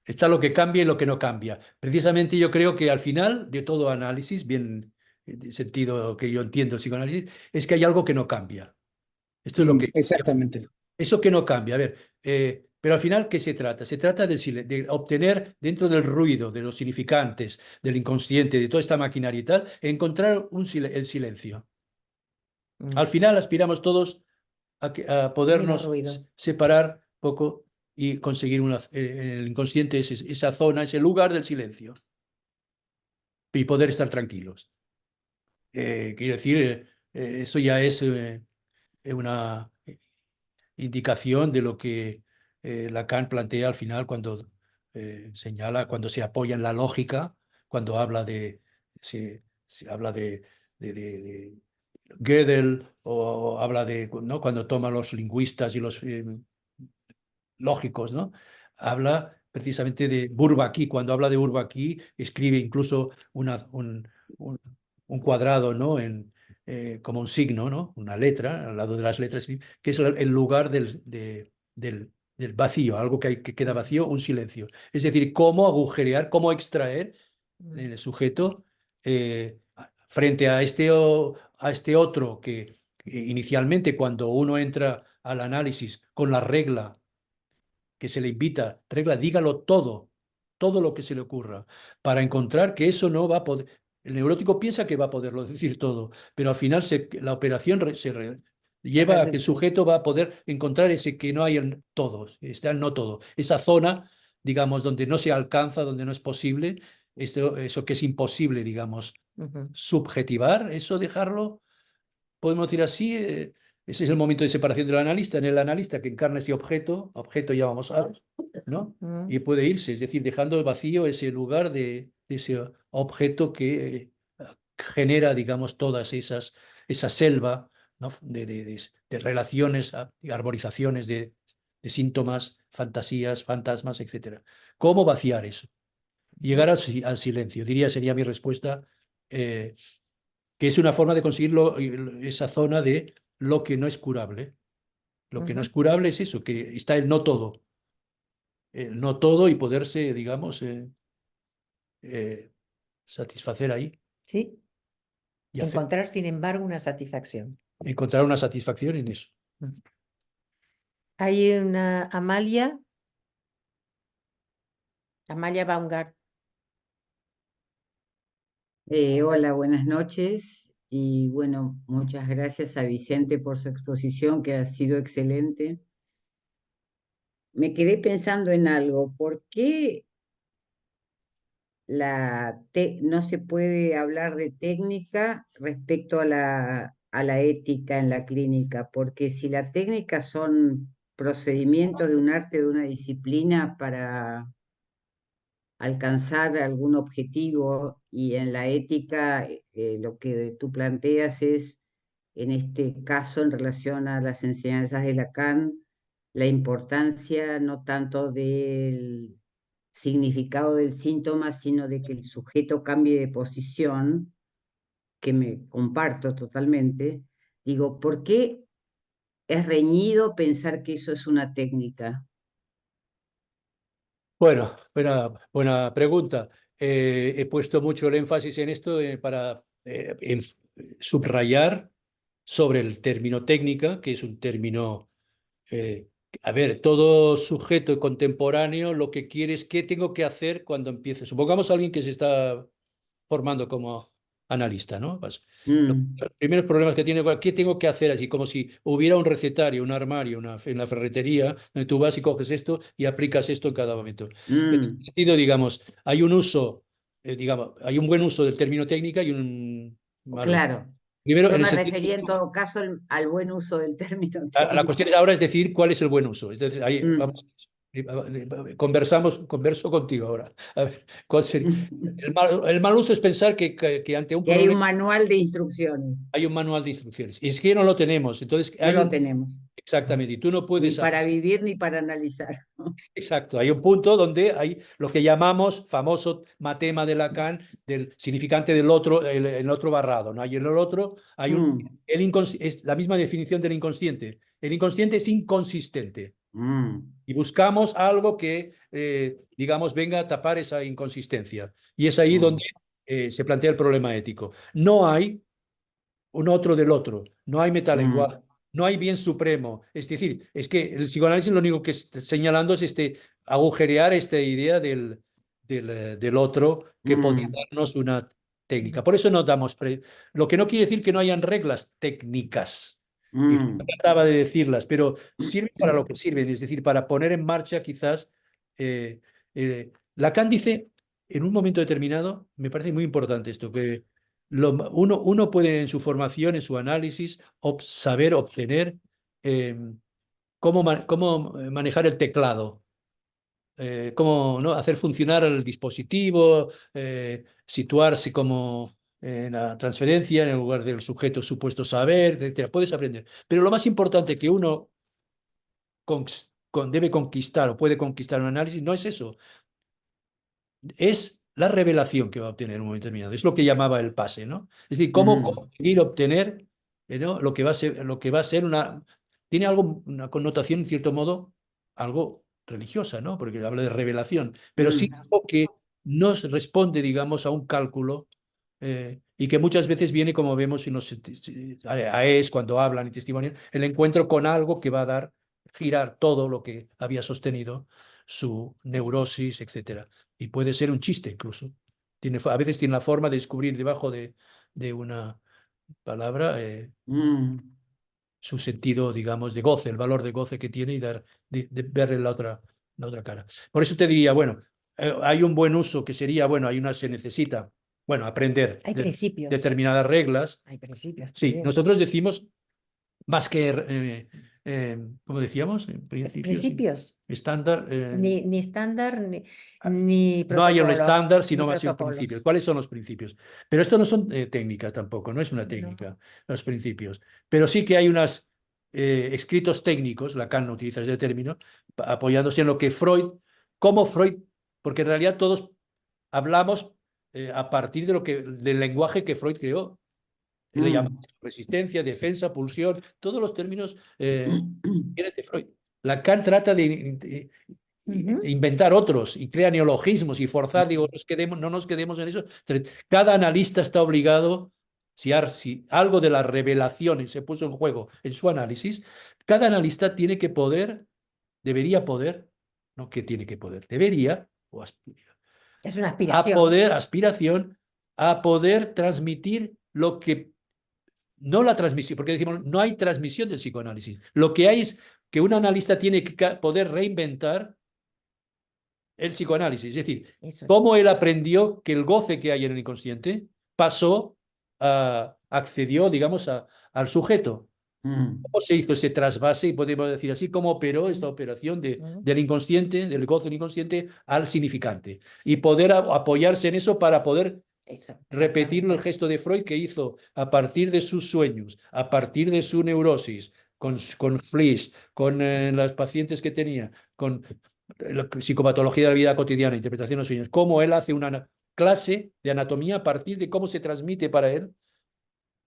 Está lo que cambia y lo que no cambia. Precisamente yo creo que al final de todo análisis, bien en el sentido que yo entiendo el psicoanálisis, es que hay algo que no cambia. Esto es lo que...
Exactamente.
Eso que no cambia. A ver, pero al final, ¿qué se trata? Se trata de obtener dentro del ruido, de los significantes, del inconsciente, de toda esta maquinaria y tal, encontrar el silencio. Al final aspiramos todos a podernos
ruido.
separar poco y conseguir en el inconsciente esa zona, ese lugar del silencio y poder estar tranquilos. Quiero decir, eso ya es una indicación de lo que Lacan plantea al final cuando señala, cuando se apoya en la lógica, cuando habla se habla de Gödel o habla de, ¿no? Cuando toma los lingüistas y los lógicos, ¿no? Habla precisamente de Bourbaki. Cuando habla de Bourbaki, escribe incluso un cuadrado, ¿no? Como un signo, ¿no? Una letra, al lado de las letras, que es el lugar del vacío, algo que queda vacío, un silencio. Es decir, cómo agujerear, cómo extraer en el sujeto frente a a este otro que inicialmente cuando uno entra al análisis con la regla que se le invita, regla, dígalo todo, todo lo que se le ocurra, para encontrar que eso no va a poder. El neurótico piensa que va a poderlo decir todo, pero al final la operación lleva a que el sujeto va a poder encontrar ese que no hay en todos, está el no todo, esa zona, digamos, donde no se alcanza, donde no es posible, eso que es imposible, digamos, subjetivar, eso dejarlo, podemos decir así, ese es el momento de separación del analista, en el analista que encarna ese objeto llamamos A, ¿no? Y puede irse, es decir, dejando vacío ese lugar de ese objeto que genera, digamos, todas esa selva, ¿no? de relaciones, arborizaciones, de síntomas, fantasías, fantasmas, etc. ¿Cómo vaciar eso? Llegar al silencio, diría, sería mi respuesta, que es una forma de conseguir esa zona de lo que no es curable. Lo que no es curable es eso, que está el no todo. El no todo y poderse, digamos, satisfacer ahí.
Sí.
Y
Encontrar, sin embargo, una satisfacción.
encontrar una satisfacción en eso.
Hay una Amalia Baumgart.
Hola, buenas noches y bueno, muchas gracias a Vicente por su exposición que ha sido excelente. Me quedé pensando en algo, ¿por qué no se puede hablar de técnica respecto a la ética en la clínica? Porque si la técnica son procedimientos de un arte, de una disciplina para alcanzar algún objetivo y en la ética lo que tú planteas es, en este caso, en relación a las enseñanzas de Lacan, la importancia no tanto del significado del síntoma, sino de que el sujeto cambie de posición, que me comparto totalmente. Digo, ¿por qué es reñido pensar que eso es una técnica?
Bueno, buena pregunta. He puesto mucho el énfasis en esto para subrayar sobre el término técnica, que es un término, a ver, todo sujeto contemporáneo lo que quiere es qué tengo que hacer cuando empiece. Supongamos a alguien que se está formando como analista, ¿no? Pues,
Mm,
los primeros problemas que tiene, ¿qué tengo que hacer así? Como si hubiera un recetario, un armario en la ferretería, donde tú vas y coges esto y aplicas esto en cada momento. En ese
mm,
sentido, digamos, hay un uso, digamos, hay un buen uso del término técnica y un mal uso.
claro.
Primero,
Yo
en el
me
sentido,
refería en todo caso al buen uso del término
la cuestión
técnico.
es ahora es decir cuál es el buen uso. Entonces, ahí
Mm,
vamos. Converso contigo ahora. A ver, ¿cuál sería? El mal uso es pensar que ante un
Que hay un
problema
manual de instrucciones.
hay un manual de instrucciones. Y es que no lo tenemos. Entonces,
No lo tenemos.
exactamente, y tú no
Ni
puedes
para vivir ni para analizar.
Exacto, hay un punto donde hay lo que llamamos famoso matema de Lacan, del significante del otro, el otro barrado, ¿no? Y en el otro hay es la misma definición del inconsciente. El inconsciente es inconsistente y buscamos algo que, digamos, venga a tapar esa inconsistencia. Y es ahí donde se plantea el problema ético. No hay un otro del otro, no hay metalenguaje, no hay bien supremo. Es decir, es que el psicoanálisis lo único que está señalando es agujerear esta idea del otro que podría darnos una técnica. Por eso no damos... Lo que no quiere decir que no hayan reglas técnicas. Y trataba de decirlas, pero sirven para lo que sirven, es decir, para poner en marcha quizás... Lacan dice, en un momento determinado, me parece muy importante esto, que uno puede en su formación, en su análisis, saber obtener cómo manejar el teclado, cómo, ¿no? hacer funcionar el dispositivo, situarse como en la transferencia en el lugar del sujeto supuesto saber, etcétera. Puedes aprender. Pero lo más importante que uno debe conquistar o puede conquistar un análisis no es eso, es la revelación que va a obtener en un momento determinado. Es lo que llamaba el pase, ¿no? Es decir, cómo conseguir obtener, ¿no? lo que va a ser una... Tiene una connotación, en cierto modo, algo religiosa, ¿no? Porque habla de revelación, pero sí algo que nos responde, digamos, a un cálculo y que muchas veces viene, como vemos en los AES, cuando hablan y testimonian, el encuentro con algo que va a dar, girar todo lo que había sostenido su neurosis, etcétera. Y puede ser un chiste incluso. A veces tiene la forma de descubrir debajo de una palabra su sentido, digamos, de goce, el valor de goce que tiene y de verle la otra cara. Por eso te diría, bueno, hay un buen uso que sería, bueno, se necesita, bueno, aprender
Hay principios.
determinadas reglas.
Hay principios.
Sí,
Bien.
nosotros decimos más que, como decíamos,
Principios.
estándar.
Ni estándar ni
No hay un
protocolo.
estándar, sino
Ni
más bien
protocolo.
principios. ¿Cuáles son los principios? Pero esto no son técnicas tampoco, no es una
No.
técnica, los principios. Pero sí que hay unos escritos técnicos, Lacan no utiliza ese término, apoyándose en lo que como Freud, porque en realidad todos hablamos a partir del lenguaje que Freud creó. Él le llama resistencia, defensa, pulsión, todos los términos vienen de Freud. Lacan trata de inventar otros y crea neologismos y forzar, digo, no nos quedemos en eso. Cada analista está obligado, si algo de las revelaciones se puso en juego en su análisis, cada analista debería poder, no que tiene que poder, debería, o
es una aspiración.
aspiración a poder transmitir lo que, no la transmisión, porque decimos, no hay transmisión del psicoanálisis. Lo que hay es que un analista tiene que poder reinventar el psicoanálisis, es decir, cómo él aprendió que el goce que hay en el inconsciente accedió, digamos, al sujeto. ¿Cómo se hizo ese trasvase? Y podemos decir así, cómo operó esta operación del inconsciente, del goce del inconsciente al significante. Y poder apoyarse en eso para poder repetir el gesto de Freud que hizo a partir de sus sueños, a partir de su neurosis, con Fliss, con las pacientes que tenía, con la psicopatología de la vida cotidiana, interpretación de los sueños, cómo él hace una clase de anatomía a partir de cómo se transmite para él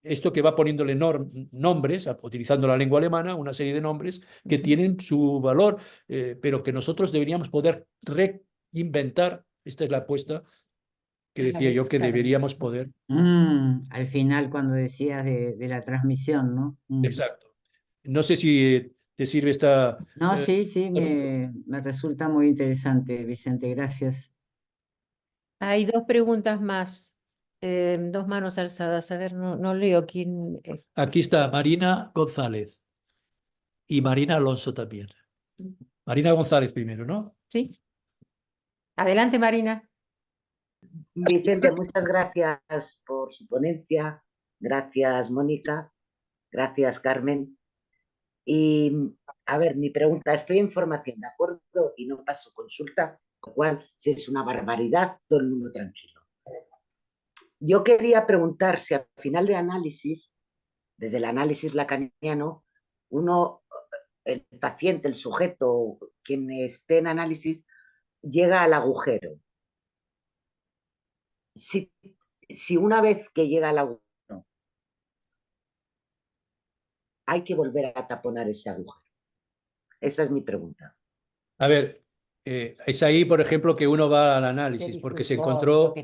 esto que va poniéndole nombres, utilizando la lengua alemana, una serie de nombres que tienen su valor, pero que nosotros deberíamos poder reinventar. Esta es la apuesta que decía yo que deberíamos poder.
Al final, cuando decías de la transmisión, ¿no?
Exacto. No sé si te sirve esta...
No, sí, me resulta muy interesante, Vicente, gracias.
Hay dos preguntas más, dos manos alzadas. A ver, no leo quién es.
Aquí está Marina González y Marina Alonso también. Marina González primero, ¿no?
Sí. Adelante, Marina.
Vicente, muchas gracias por su ponencia. Gracias, Mónica. Gracias, Carmen. Y A ver, mi pregunta, estoy en formación, ¿de acuerdo? Y no paso consulta, con lo cual, si es una barbaridad, todo el mundo tranquilo. Yo quería preguntar si al final de análisis, desde el análisis lacaniano, uno, el paciente, el sujeto, quien esté en análisis, llega al agujero. Si una vez que llega al agujero, hay que volver a taponar ese agujero. Esa es mi pregunta.
A ver, es ahí, por ejemplo, que uno va al análisis, porque se encontró,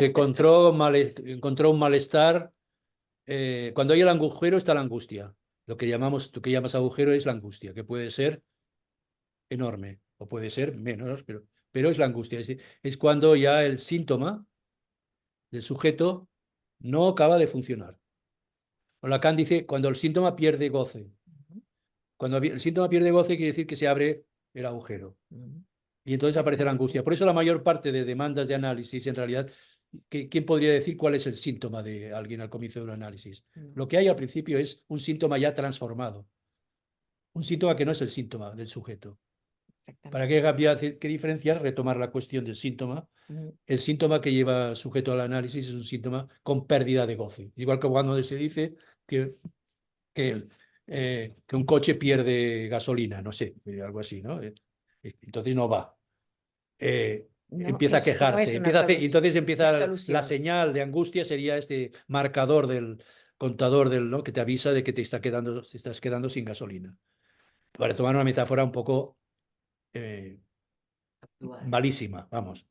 encontró un malestar. Cuando hay el agujero está la angustia. Lo que tú que llamas agujero es la angustia, que puede ser enorme o puede ser menos, pero es la angustia. Es cuando ya el síntoma del sujeto no acaba de funcionar. Lacan dice cuando el síntoma pierde goce. Cuando el síntoma pierde goce quiere decir que se abre el agujero. Y entonces aparece la angustia. Por eso la mayor parte de demandas de análisis, en realidad, ¿quién podría decir cuál es el síntoma de alguien al comienzo de un análisis? Lo que hay al principio es un síntoma ya transformado. Un síntoma que no es el síntoma del sujeto. ¿Para qué diferenciar? Retomar la cuestión del síntoma. El síntoma que lleva el sujeto al análisis es un síntoma con pérdida de goce. Igual que cuando se dice que un coche pierde gasolina, no sé, algo así, ¿no? Entonces no va. Empieza a quejarse, y entonces empieza la señal de angustia, sería este marcador del contador ¿no? que te avisa de que te estás quedando sin gasolina. Para tomar una metáfora un poco malísima, vamos.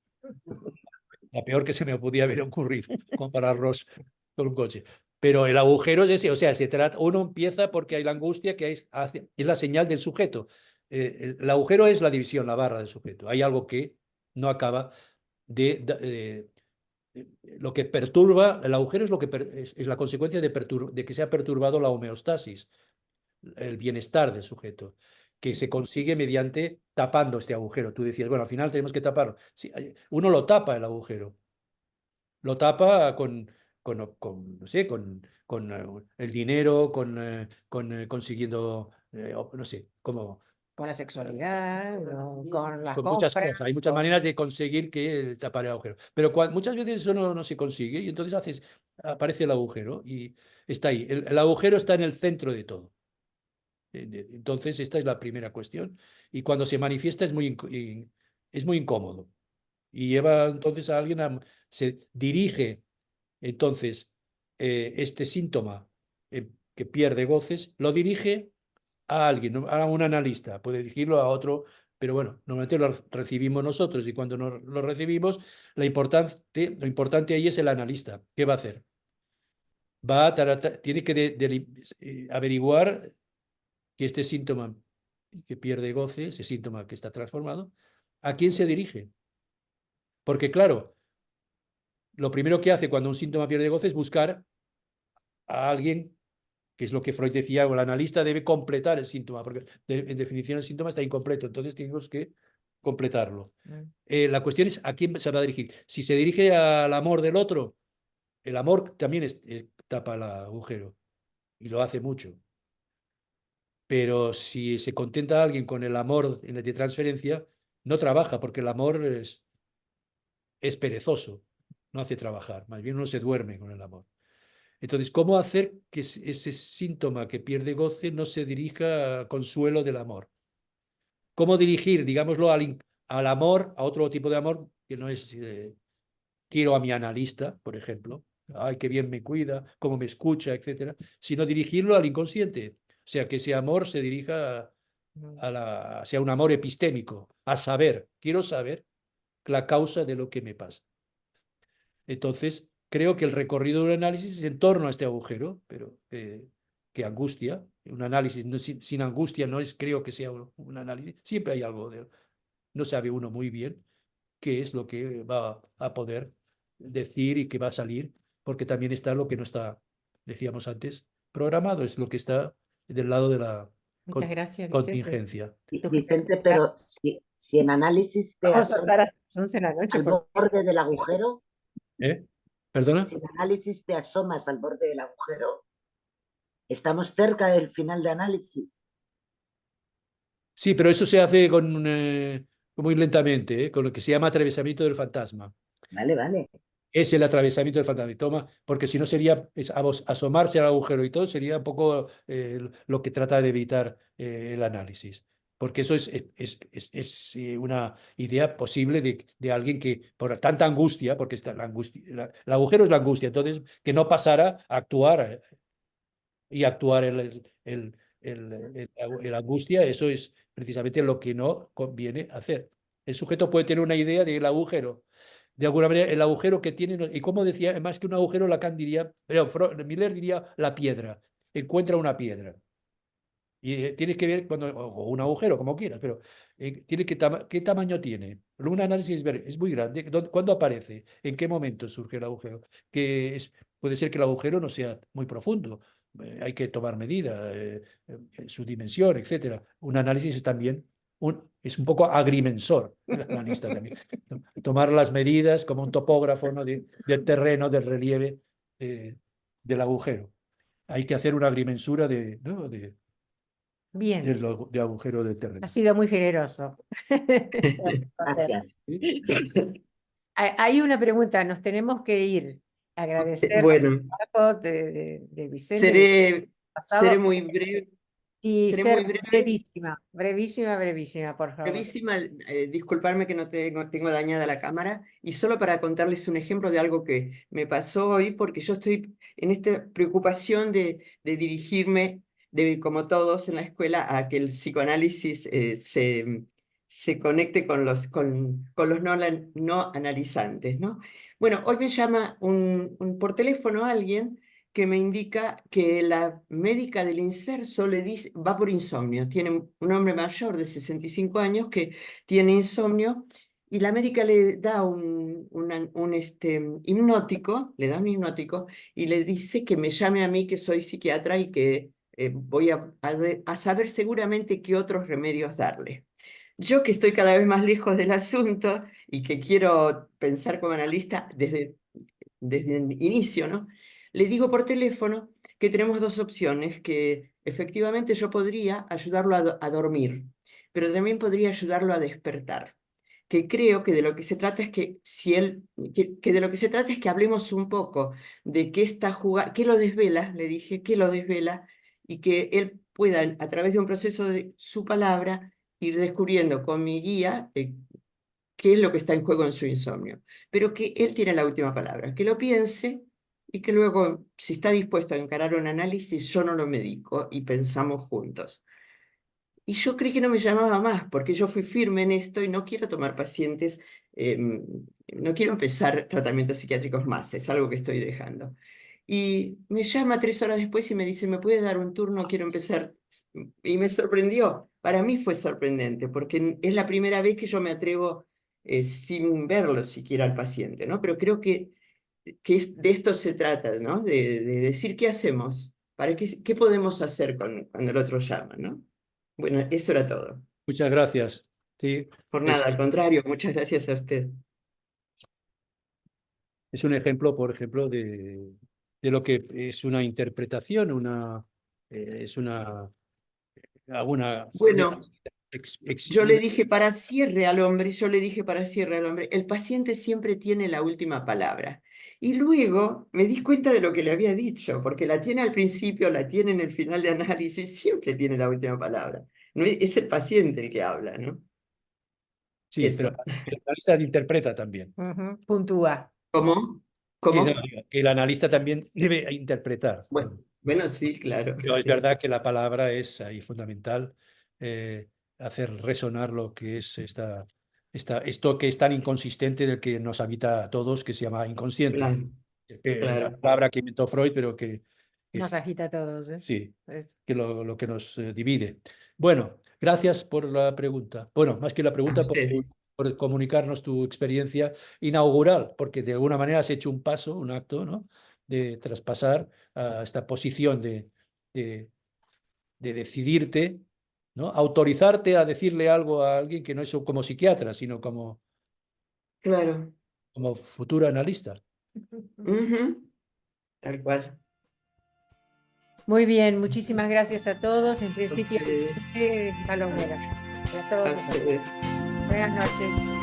La peor que se me podía haber ocurrido, compararlos con un coche. Pero el agujero es ese, o sea, uno empieza porque hay la angustia que es la señal del sujeto. El agujero es la división, la barra del sujeto. Hay algo que no acaba lo que perturba, el agujero es, es la consecuencia de que se ha perturbado la homeostasis, el bienestar del sujeto, que se consigue mediante tapando este agujero. Tú decías, bueno, al final tenemos que taparlo. Sí, uno lo tapa el agujero. Lo tapa no sé, con el dinero, consiguiendo, no sé, como...
Con la sexualidad, con las
Con muchas
compras.
cosas. Hay muchas maneras de conseguir que tapar el agujero. Pero muchas veces eso no se consigue y entonces aparece el agujero y está ahí. El agujero está en el centro de todo. Entonces, esta es la primera cuestión. Y cuando se manifiesta es muy incómodo. Y lleva entonces a alguien se dirige entonces este síntoma que pierde goces, lo dirige a alguien, a un analista, puede dirigirlo a otro, pero bueno, normalmente lo recibimos nosotros y cuando lo recibimos, lo importante ahí es el analista. ¿Qué va a hacer? Tiene que averiguar que este síntoma que pierde goce, ese síntoma que está transformado, ¿a quién se dirige? Porque claro, lo primero que hace cuando un síntoma pierde goce es buscar a alguien, que es lo que Freud decía, o el analista debe completar el síntoma, porque en definición el síntoma está incompleto, entonces tenemos que completarlo. La cuestión es a quién se va a dirigir. Si se dirige al amor del otro, el amor también tapa el agujero y lo hace mucho. Pero si se contenta a alguien con el amor de transferencia, no trabaja, porque el amor es perezoso, no hace trabajar, más bien uno se duerme con el amor. Entonces, ¿cómo hacer que ese síntoma que pierde goce no se dirija al consuelo del amor? ¿Cómo dirigir, digámoslo, al amor, a otro tipo de amor, que no es quiero a mi analista, por ejemplo, ay, qué bien me cuida, cómo me escucha, etcétera, sino dirigirlo al inconsciente? O sea, que ese amor se dirija sea un amor epistémico, a saber, quiero saber la causa de lo que me pasa. Entonces, creo que el recorrido de un análisis es en torno a este agujero, pero que angustia. Un análisis sin angustia no creo que sea un análisis. Siempre hay algo no sabe uno muy bien qué es lo que va a poder decir y qué va a salir, porque también está lo que no está, decíamos antes, programado, es lo que está del lado de la
Muchas gracias,
contingencia.
Vicente, pero si en análisis te
Vamos a
asomas
estar a las 11 de la noche.
al borde del agujero,
¿Perdona?
si en análisis te asomas al borde del agujero, estamos cerca del final de análisis.
Sí, pero eso se hace muy lentamente, con lo que se llama atravesamiento del fantasma.
Vale, vale.
Es el atravesamiento del fantasma, porque si no sería asomarse al agujero y todo, sería un poco lo que trata de evitar el análisis. Porque eso es una idea posible de alguien que, por tanta angustia, porque la angustia, el agujero es la angustia, entonces que no pasara a actuar y actuar el angustia, eso es precisamente lo que no conviene hacer. El sujeto puede tener una idea del agujero, de alguna manera, el agujero que tiene, y como decía, más que un agujero, Lacan diría, pero Miller diría la piedra, encuentra una piedra. Y tienes que ver, o un agujero, como quieras, pero ¿qué tamaño tiene? Un análisis es muy grande. ¿Cuándo aparece? ¿En qué momento surge el agujero? Puede ser que el agujero no sea muy profundo. Hay que tomar medida, su dimensión, etcétera. Un análisis es también es un poco agrimensor, el analista también. Tomar las medidas como un topógrafo, ¿no? Del terreno, del relieve del agujero. Hay que hacer una agrimensura ¿no?
Bien,
de agujero de terreno.
ha sido muy generoso.
Gracias.
Hay una pregunta, nos tenemos que ir. Agradecer
Bueno,
el trabajo de Vicente
seré
pasado
muy breve.
y
seré
ser
muy breve.
brevísima, brevísima, brevísima, por favor.
Brevísima, disculparme que no tengo dañada la cámara, y solo para contarles un ejemplo de algo que me pasó hoy, porque yo estoy en esta preocupación de dirigirme, como todos en la escuela, a que el psicoanálisis se conecte con los no analizantes, ¿no? Bueno, hoy me llama por teléfono alguien que me indica que la médica del Inserso le dice, va por insomnio, tiene un hombre mayor de 65 años que tiene insomnio, y la médica le da un hipnótico, le da un hipnótico y le dice que me llame a mí, que soy psiquiatra, y que voy a saber seguramente qué otros remedios darle. Yo, que estoy cada vez más lejos del asunto y que quiero pensar como analista desde el inicio, ¿no? Le digo por teléfono que tenemos dos opciones, que efectivamente yo podría ayudarlo a dormir, pero también podría ayudarlo a despertar. Que creo que de lo que se trata es que de lo que se trata es que hablemos un poco de qué está jugando, qué lo desvela, le dije, qué lo desvela, y que él pueda, a través de un proceso de su palabra, ir descubriendo con mi guía qué es lo que está en juego en su insomnio. Pero que él tiene la última palabra, que lo piense y que luego, si está dispuesto a encarar un análisis, yo no lo medico y pensamos juntos. Y yo creí que no me llamaba más, porque yo fui firme en esto y no quiero tomar pacientes, no quiero empezar tratamientos psiquiátricos más, es algo que estoy dejando. Y me llama 3 horas después y me dice, ¿me puedes dar un turno? Quiero empezar. Y me sorprendió, para mí fue sorprendente, porque es la primera vez que yo me atrevo sin verlo siquiera al paciente, ¿no? Pero creo que de esto se trata, ¿no? De decir qué hacemos, qué podemos hacer cuando el otro llama, ¿no? Bueno, eso era todo.
Muchas gracias. Sí,
Por nada, al contrario, muchas gracias a usted.
es un ejemplo, por ejemplo, de lo que es una interpretación, es alguna
Bueno, yo le dije para cierre al hombre, el paciente siempre tiene la última palabra. Y luego me di cuenta de lo que le había dicho, porque la tiene al principio, la tiene en el final de análisis, siempre tiene la última palabra. No es el paciente el que habla, ¿no?
Sí,
Eso.
pero el analista interpreta también.
Puntúa.
¿Cómo?
Sí, no,
¿Cómo?
que el analista también debe interpretar.
Bueno, sí, claro.
Pero es verdad que la palabra es ahí fundamental, hacer resonar lo que es esto que es tan inconsistente del que nos habita a todos, que se llama inconsciente.
Claro,
La
claro.
palabra que inventó Freud, pero que
Nos agita a todos, ¿eh?
sí,
Es-
que lo que nos divide. Bueno, gracias por la pregunta. Bueno, más que la
A
pregunta,
ustedes.
por comunicarnos tu experiencia inaugural, porque de alguna manera has hecho un paso, un acto, ¿no? De traspasar a esta posición de, de decidirte, ¿no? Autorizarte a decirle algo a alguien que no es como psiquiatra, sino
Claro.
como futuro analista.
Ujú. Tal cual.
Muy bien, muchísimas gracias a todos. En principio,
Ustedes.
Vicente Palomera. Y a todos
A
ustedes.
ustedes.
Buenas noches.